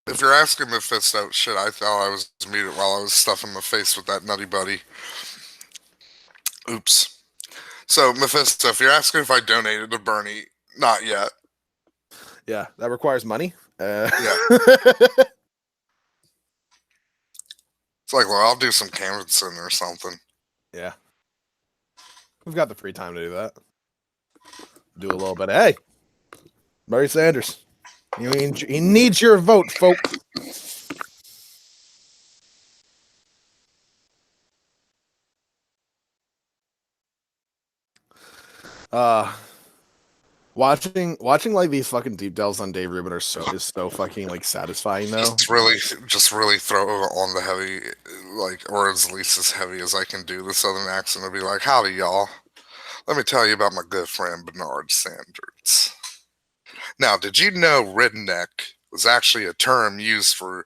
If you're asking Mephisto shit, I thought I was muted while I was stuffing my face with that nutty buddy. Oops. So, Mephisto, if you're asking if I donated to Bernie, not yet. Yeah, that requires money. Yeah. It's like, well, I'll do some canvassing or something. Yeah. We've got the free time to do that. Do a little bit of, hey, Bernie Sanders. He needs your vote, folks. Watching like these fucking deep delves on Dave Rubin is so fucking like satisfying though. Just really throw on the heavy, like, or at least as heavy as I can do the southern accent and be like, howdy y'all. Let me tell you about my good friend Bernard Sanders. Now, did you know redneck was actually a term used for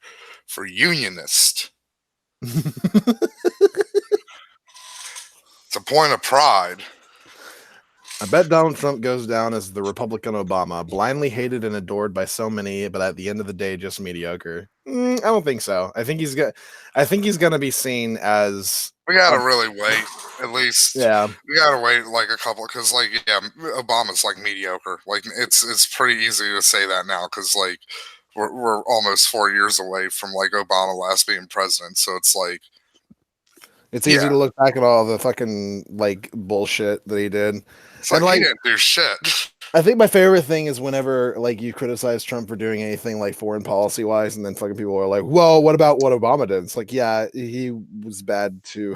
unionist? It's a point of pride. I bet Donald Trump goes down as the Republican Obama, blindly hated and adored by so many, but at the end of the day, just mediocre. I don't think so. I think he's gonna be seen as. We gotta really wait, at least. Yeah, we gotta wait like a couple, because like, yeah, Obama's like mediocre. Like, it's pretty easy to say that now, because like we're almost 4 years away from like Obama last being president, so it's like. It's easy to look back at all the fucking like bullshit that he did. It's like, he didn't do shit. I think my favorite thing is whenever like you criticize Trump for doing anything like foreign policy wise, and then fucking people are like, "Well, what about what Obama did?" It's like, yeah, he was bad too.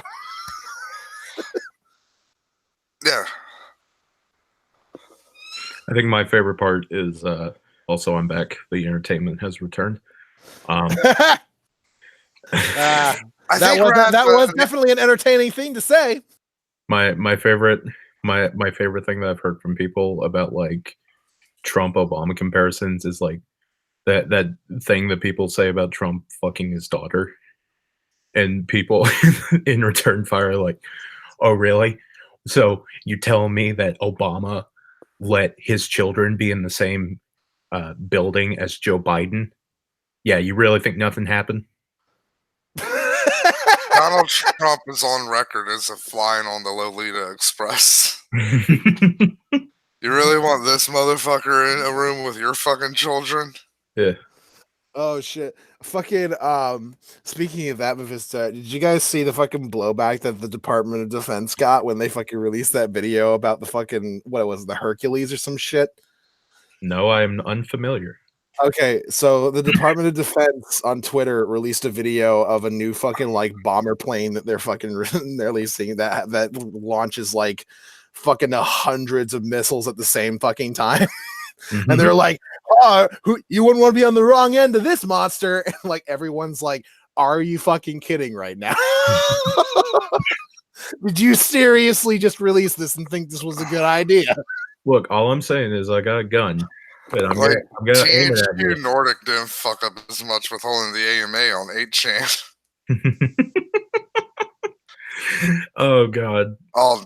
Yeah. I think my favorite part is also I'm back. The entertainment has returned. That was definitely an entertaining thing to say. My favorite thing that I've heard from people about like Trump Obama comparisons is like that thing that people say about Trump fucking his daughter, and people in return fire like, oh really? So you telling me that Obama let his children be in the same building as Joe Biden? Yeah, you really think nothing happened? Donald Trump is on record as a flying on the Lolita Express. You really want this motherfucker in a room with your fucking children? Yeah. Oh shit. Fucking speaking of that, Mephisto, did you guys see the fucking blowback that the Department of Defense got when they fucking released that video about the fucking the Hercules or some shit? No, I'm unfamiliar. Okay, so the Department of Defense on Twitter released a video of a new fucking like bomber plane that they're fucking they're releasing that launches like fucking hundreds of missiles at the same fucking time. Mhm. And they're like, oh, you wouldn't want to be on the wrong end of this monster. And like everyone's like, are you fucking kidding right now? Did you seriously just release this and think this was a good idea? Look, all I'm saying is I got a gun, and I'm Like, gonna aim it at THQ you. Nordic didn't fuck up as much with holding the AMA on 8chan. Oh god. All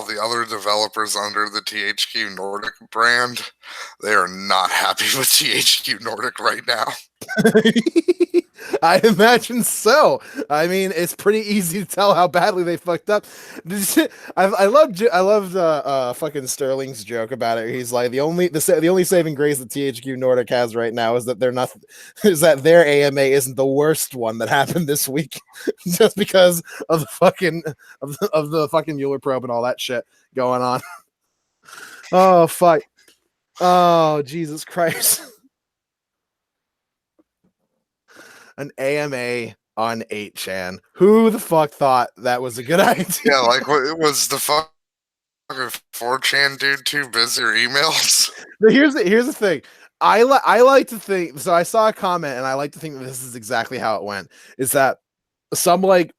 the other developers under the THQ Nordic brand, they are not happy with THQ Nordic right now. I imagine so. I mean, it's pretty easy to tell how badly they fucked up. I love fucking Sterling's joke about it. He's like the only saving grace that THQ Nordic has right now is that their AMA isn't the worst one that happened this week, just because of the fucking of the fucking Mueller probe and all that shit going on. Oh fuck. Oh Jesus Christ. An AMA on 8chan. Who the fuck thought that was a good idea? Yeah, like what was the fucking 4chan dude too busy or emails? But here's the thing. I like to think, so I saw a comment and I like to think that this is exactly how it went. Is that some like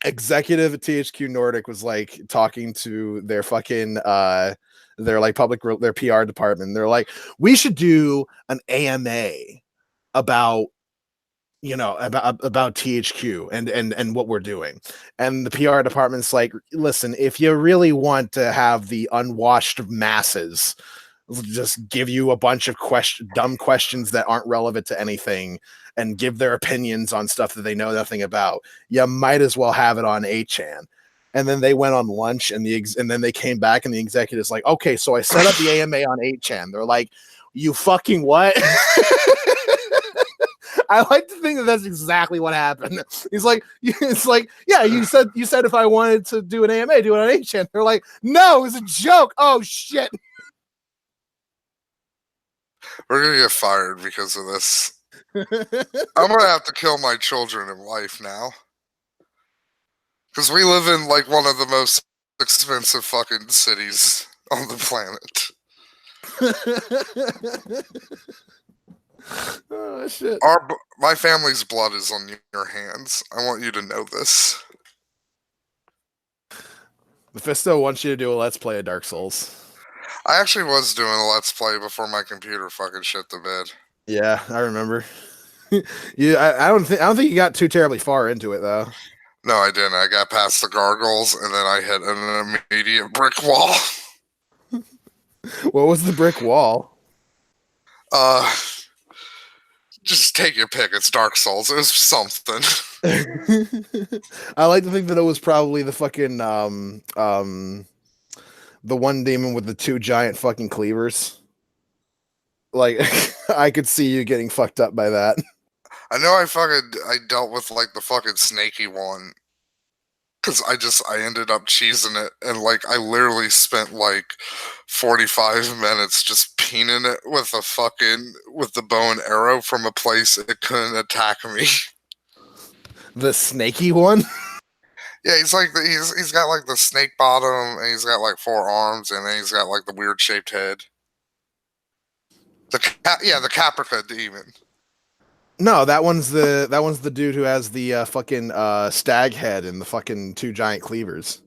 executive at THQ Nordic was like talking to their fucking their like their PR department. They're like, we should do an AMA about about THQ and what we're doing. And the PR department's like, listen, if you really want to have the unwashed masses just give you a bunch of dumb questions that aren't relevant to anything and give their opinions on stuff that they know nothing about, you might as well have it on 8chan. And then they went on lunch and then they came back and the executive's like, okay, so I set up the AMA on 8chan. They're like, you fucking what? I like to think that that's exactly what happened. He's like, it's like, yeah, you said if I wanted to do an AMA, do it on 8chan. They're like, no, it was a joke. Oh shit. We're gonna get fired because of this. I'm gonna have to kill my children and wife now. Because we live in like one of the most expensive fucking cities on the planet. Oh shit. My family's blood is on your hands. I want you to know this. Mephisto wants you to do a let's play of Dark Souls. I actually was doing a let's play before my computer fucking shit the bed. Yeah, I remember. I don't think you got too terribly far into it though. No, I didn't. I got past the gargoyles and then I hit an immediate brick wall. What was the brick wall? Just take your pick. It's Dark Souls. It was something. I like to think that it was probably the fucking the one demon with the two giant fucking cleavers. Like I could see you getting fucked up by that. I know I dealt with like the fucking snaky one. Cause I ended up cheesing it and like I literally spent like 45 minutes just peening it with the bow and arrow from a place it couldn't attack me. The snaky one? Yeah, he's got like the snake bottom and he's got like 4 arms and then he's got like the weird shaped head. The Caprica demon. No, that one's the dude who has the fucking stag head and the fucking 2 giant cleavers.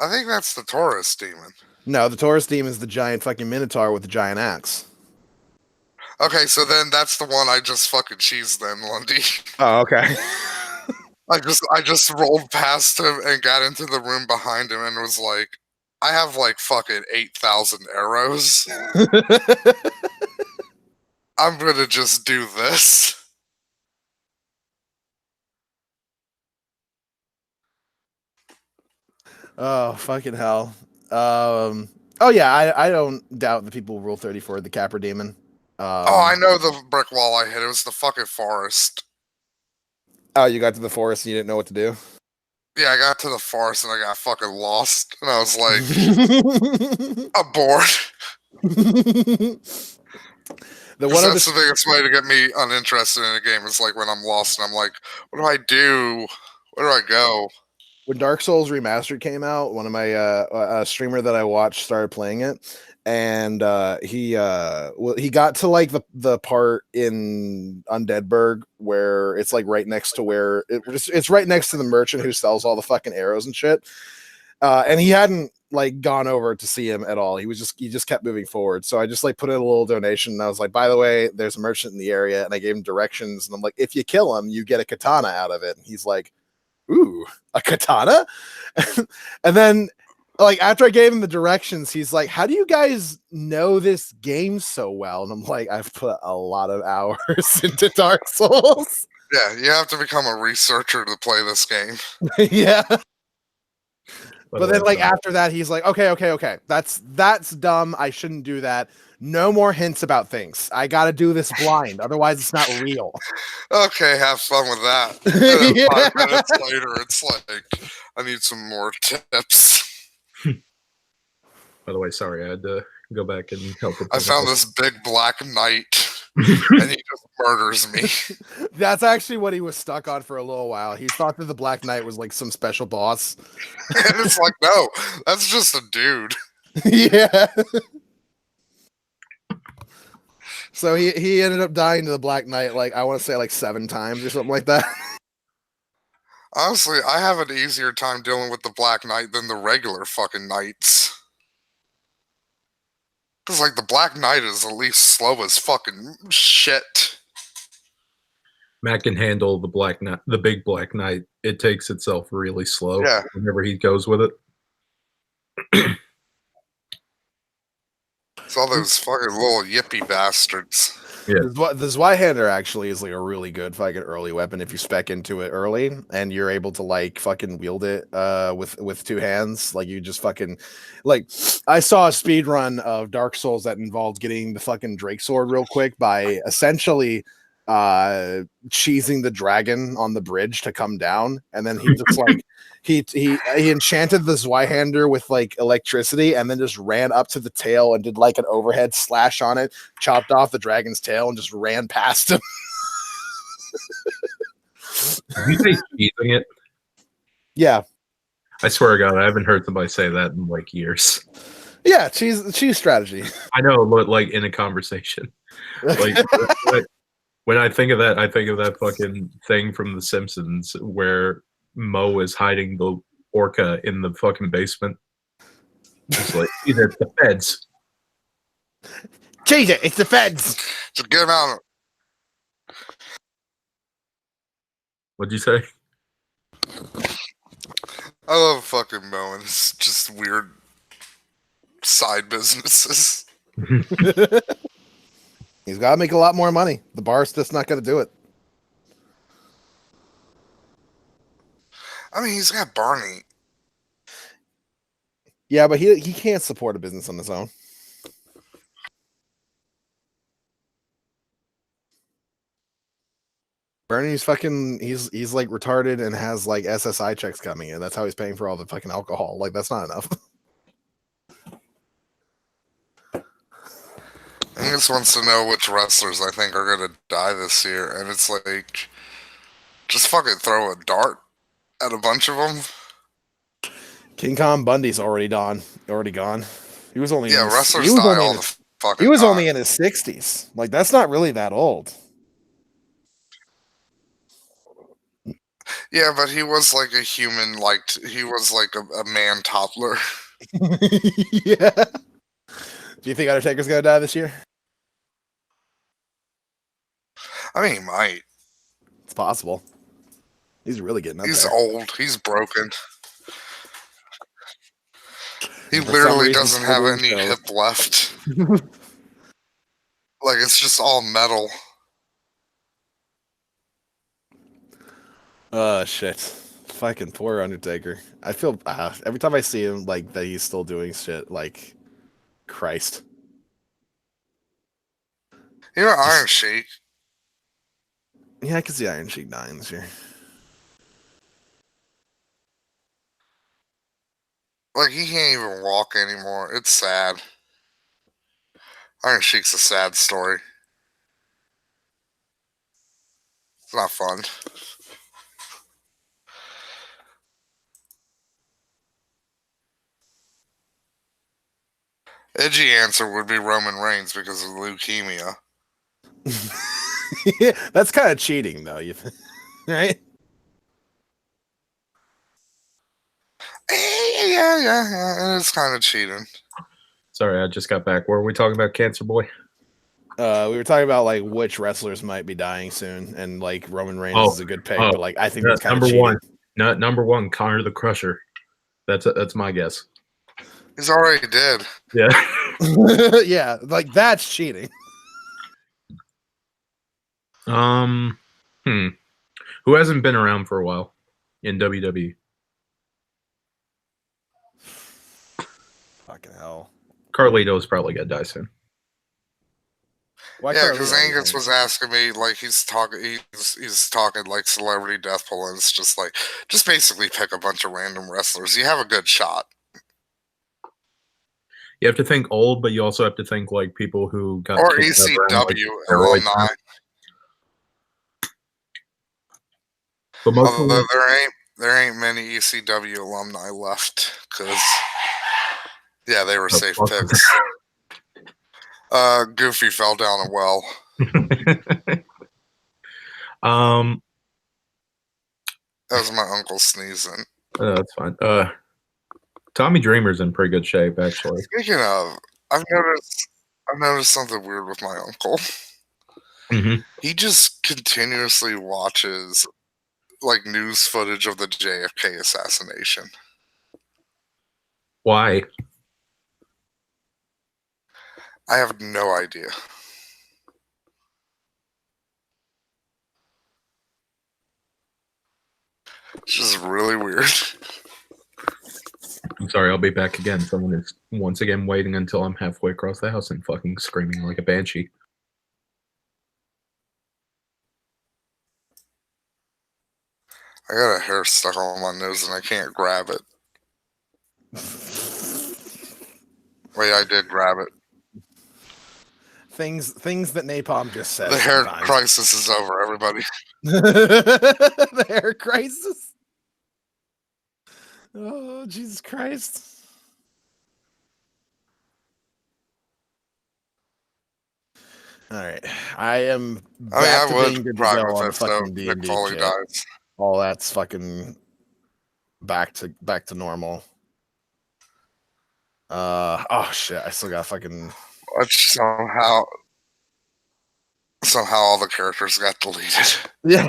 I think that's the Taurus demon. No, the Taurus demon is the giant fucking minotaur with the giant axe. Okay, so then that's the one I just fucking cheesed then, Lundy. Oh, okay. I just rolled past him and got into the room behind him and was like, I have like fucking 8,000 arrows. I'm gonna just do this. Oh, fucking hell. Oh yeah, I don't doubt the people rule 34 the Capra demon. I know the brick wall I hit. It was the fucking forest. Oh, you got to the forest and you didn't know what to do? Yeah, I got to the forest and I got fucking lost. And I was like, I'm bored. That's the biggest way to get me uninterested in a game is like when I'm lost and I'm like, what do I do? Where do I go? when Dark Souls Remastered came out, one of my a streamer that I watched started playing it, and he got to like the part in Undeadburg where it's like right next to where it's right next to the merchant who sells all the fucking arrows and shit. And he hadn't like gone over to see him at all. He just kept moving forward. So I just like put in a little donation and I was like, by the way, there's a merchant in the area, and I gave him directions, and I'm like, if you kill him, you get a katana out of it. And he's like, ooh, a katana? And then like after I gave him the directions, he's like, how do you guys know this game so well? And I'm like, I've put a lot of hours into Dark Souls. Yeah, you have to become a researcher to play this game. Yeah. But then, like sorry. after that, he's like, okay. That's dumb. I shouldn't do that. No more hints about things. I got to do this blind, otherwise it's not real. Okay, have fun with that. And then Yeah. 5 minutes later, it's like, I need some more tips. By the way, sorry, I had to go back and help with I found this big black knight, and he just murders me. That's actually what he was stuck on for a little while. He thought that the Black Knight was like some special boss. And it's like, no, that's just a dude. Yeah. So he ended up dying to the Black Knight, like I want to say like 7 times or something like that. Honestly, I have an easier time dealing with the Black Knight than the regular fucking knights. Because, like, the Black Knight is at least slow as fucking shit. Matt can handle the Black Knight, the big Black Knight. It takes itself really slow whenever he goes with it. It's all those fucking little yippy bastards. Yeah. The Zweihander actually is like a really good fucking early weapon if you spec into it early and you're able to like fucking wield it with 2 hands. Like you just fucking like I saw a speed run of Dark Souls that involved getting the fucking Drake sword real quick by essentially cheesing the dragon on the bridge to come down, and then he just like he enchanted the Zweihander with like electricity and then just ran up to the tail and did like an overhead slash on it, chopped off the dragon's tail and just ran past him. Did you say cheesing it? Yeah. I swear to God, I haven't heard somebody say that in like years. Yeah, cheese strategy. I know, but like in a conversation. Like when I think of that, I think of that fucking thing from The Simpsons where Moe is hiding the orca in the fucking basement. It's like, either it's the feds. Cheese it, it's the feds. Just get him out. What'd you say? I love fucking Moe, and it's just weird side businesses. He's got to make a lot more money. The bar's just not going to do it. I mean, he's got Barney. Yeah, but he can't support a business on his own. Bernie's fucking he's like retarded and has like SSI checks coming in. That's how he's paying for all the fucking alcohol. Like that's not enough. He just wants to know which wrestlers I think are gonna die this year, and it's like, just fucking throw a dart at a bunch of them. King Kong Bundy's already gone. He was only wrestlers die all the fucking. He was time. only in his 60s. Like that's not really that old. Yeah, but he was like a human. Like he was like a man toddler. Yeah. Do you think Undertaker's gonna die this year? I mean, he might. It's possible. He's really getting up He's there. old. He's broken. He literally doesn't have any hip left. Like, it's just all metal. Oh, shit. Fucking poor Undertaker. I feel every time I see him, like, that he's still doing shit, like, Christ. You know, Iron Sheik. Yeah, I can see Iron Sheik dying this year. Like, he can't even walk anymore. It's sad. Iron Sheik's a sad story. It's not fun. Edgy answer would be Roman Reigns because of leukemia. Yeah, that's kind of cheating, though. Right? Yeah. It's kind of cheating. Sorry, I just got back. Were we talking about Cancer Boy? We were talking about like which wrestlers might be dying soon, and like Roman Reigns is a good pick, but like I think that's kind of cheating. Number one, Connor the Crusher. That's my guess. He's already dead. Yeah. Yeah, like that's cheating. Who hasn't been around for a while in WWE? Fucking hell. Carlito's probably gonna die soon. Why Yeah, Carlito, because you Angus think? was asking me, like, he's talking like celebrity death pool, and it's just like, just basically pick a bunch of random wrestlers. You have a good shot. You have to think old, but you also have to think like people who got Or kicked out around, like, ECW steroids. alumni. But most Although of them, there ain't many ECW alumni left, because yeah, they were safe picks. Goofy fell down a well. That was my uncle sneezing. That's fine. Tommy Dreamer's in pretty good shape, actually. Speaking of, I've noticed something weird with my uncle. Mm-hmm. He just continuously watches like news footage of the JFK assassination. Why? I have no idea. It's just really weird. I'm sorry, I'll be back again. Someone is once again waiting until I'm halfway across the house and fucking screaming like a banshee. I got a hair stuck on my nose and I can't grab it. Wait, I did grab it. Things that Napalm just said. The hair sometimes. crisis is over, everybody. The hair crisis. Oh, Jesus Christ. All right, I am back to being good to cry go with on the it, so fucking Nick D&D Foley shit. dies. All that's fucking back to normal. Oh shit, I still got fucking. Which somehow all the characters got deleted. Yeah.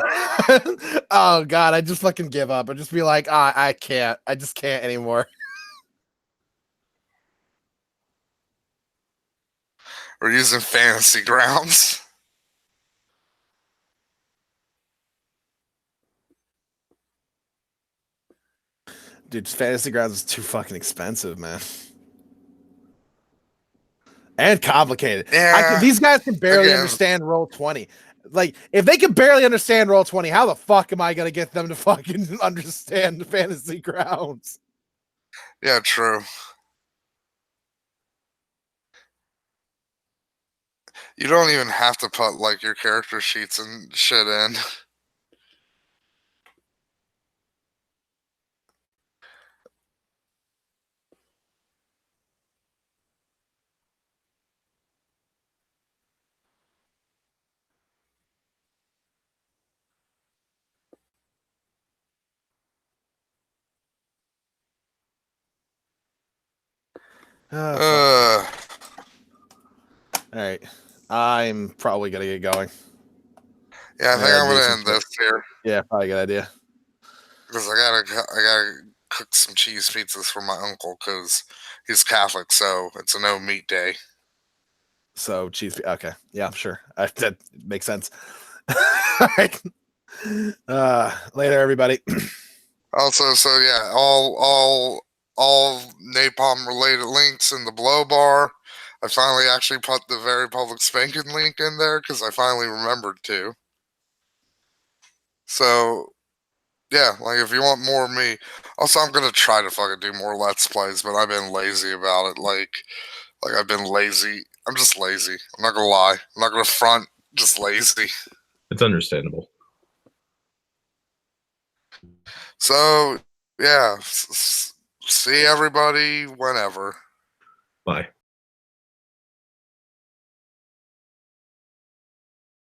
Oh god, I just fucking give up. I just be like, I can't. I just can't anymore. We're using fantasy grounds. Dude, Fantasy Grounds is too fucking expensive, man. And complicated. Yeah. These guys can barely understand Roll20. Like, if they can barely understand Roll20, how the fuck am I gonna get them to fucking understand Fantasy Grounds? Yeah, true. You don't even have to put like your character sheets and shit in. All right. I'm probably gonna get going. Yeah, I think I'm gonna end this here. Yeah, probably a good idea. Because I gotta cook some cheese pizzas for my uncle because he's Catholic, so it's a no meat day. So cheese. Okay, yeah, sure. That makes sense. All right. Later, everybody. Also, so yeah, all napalm related links in the below bar. I finally actually put the very public spanking link in there because I finally remembered to. So yeah, like if you want more of me, also I'm gonna try to fucking do more Let's Plays, but I've been lazy about it. Like I've been lazy. I'm just lazy. I'm not gonna lie. I'm not gonna front. Just lazy. It's understandable. So yeah, see everybody whenever. Bye.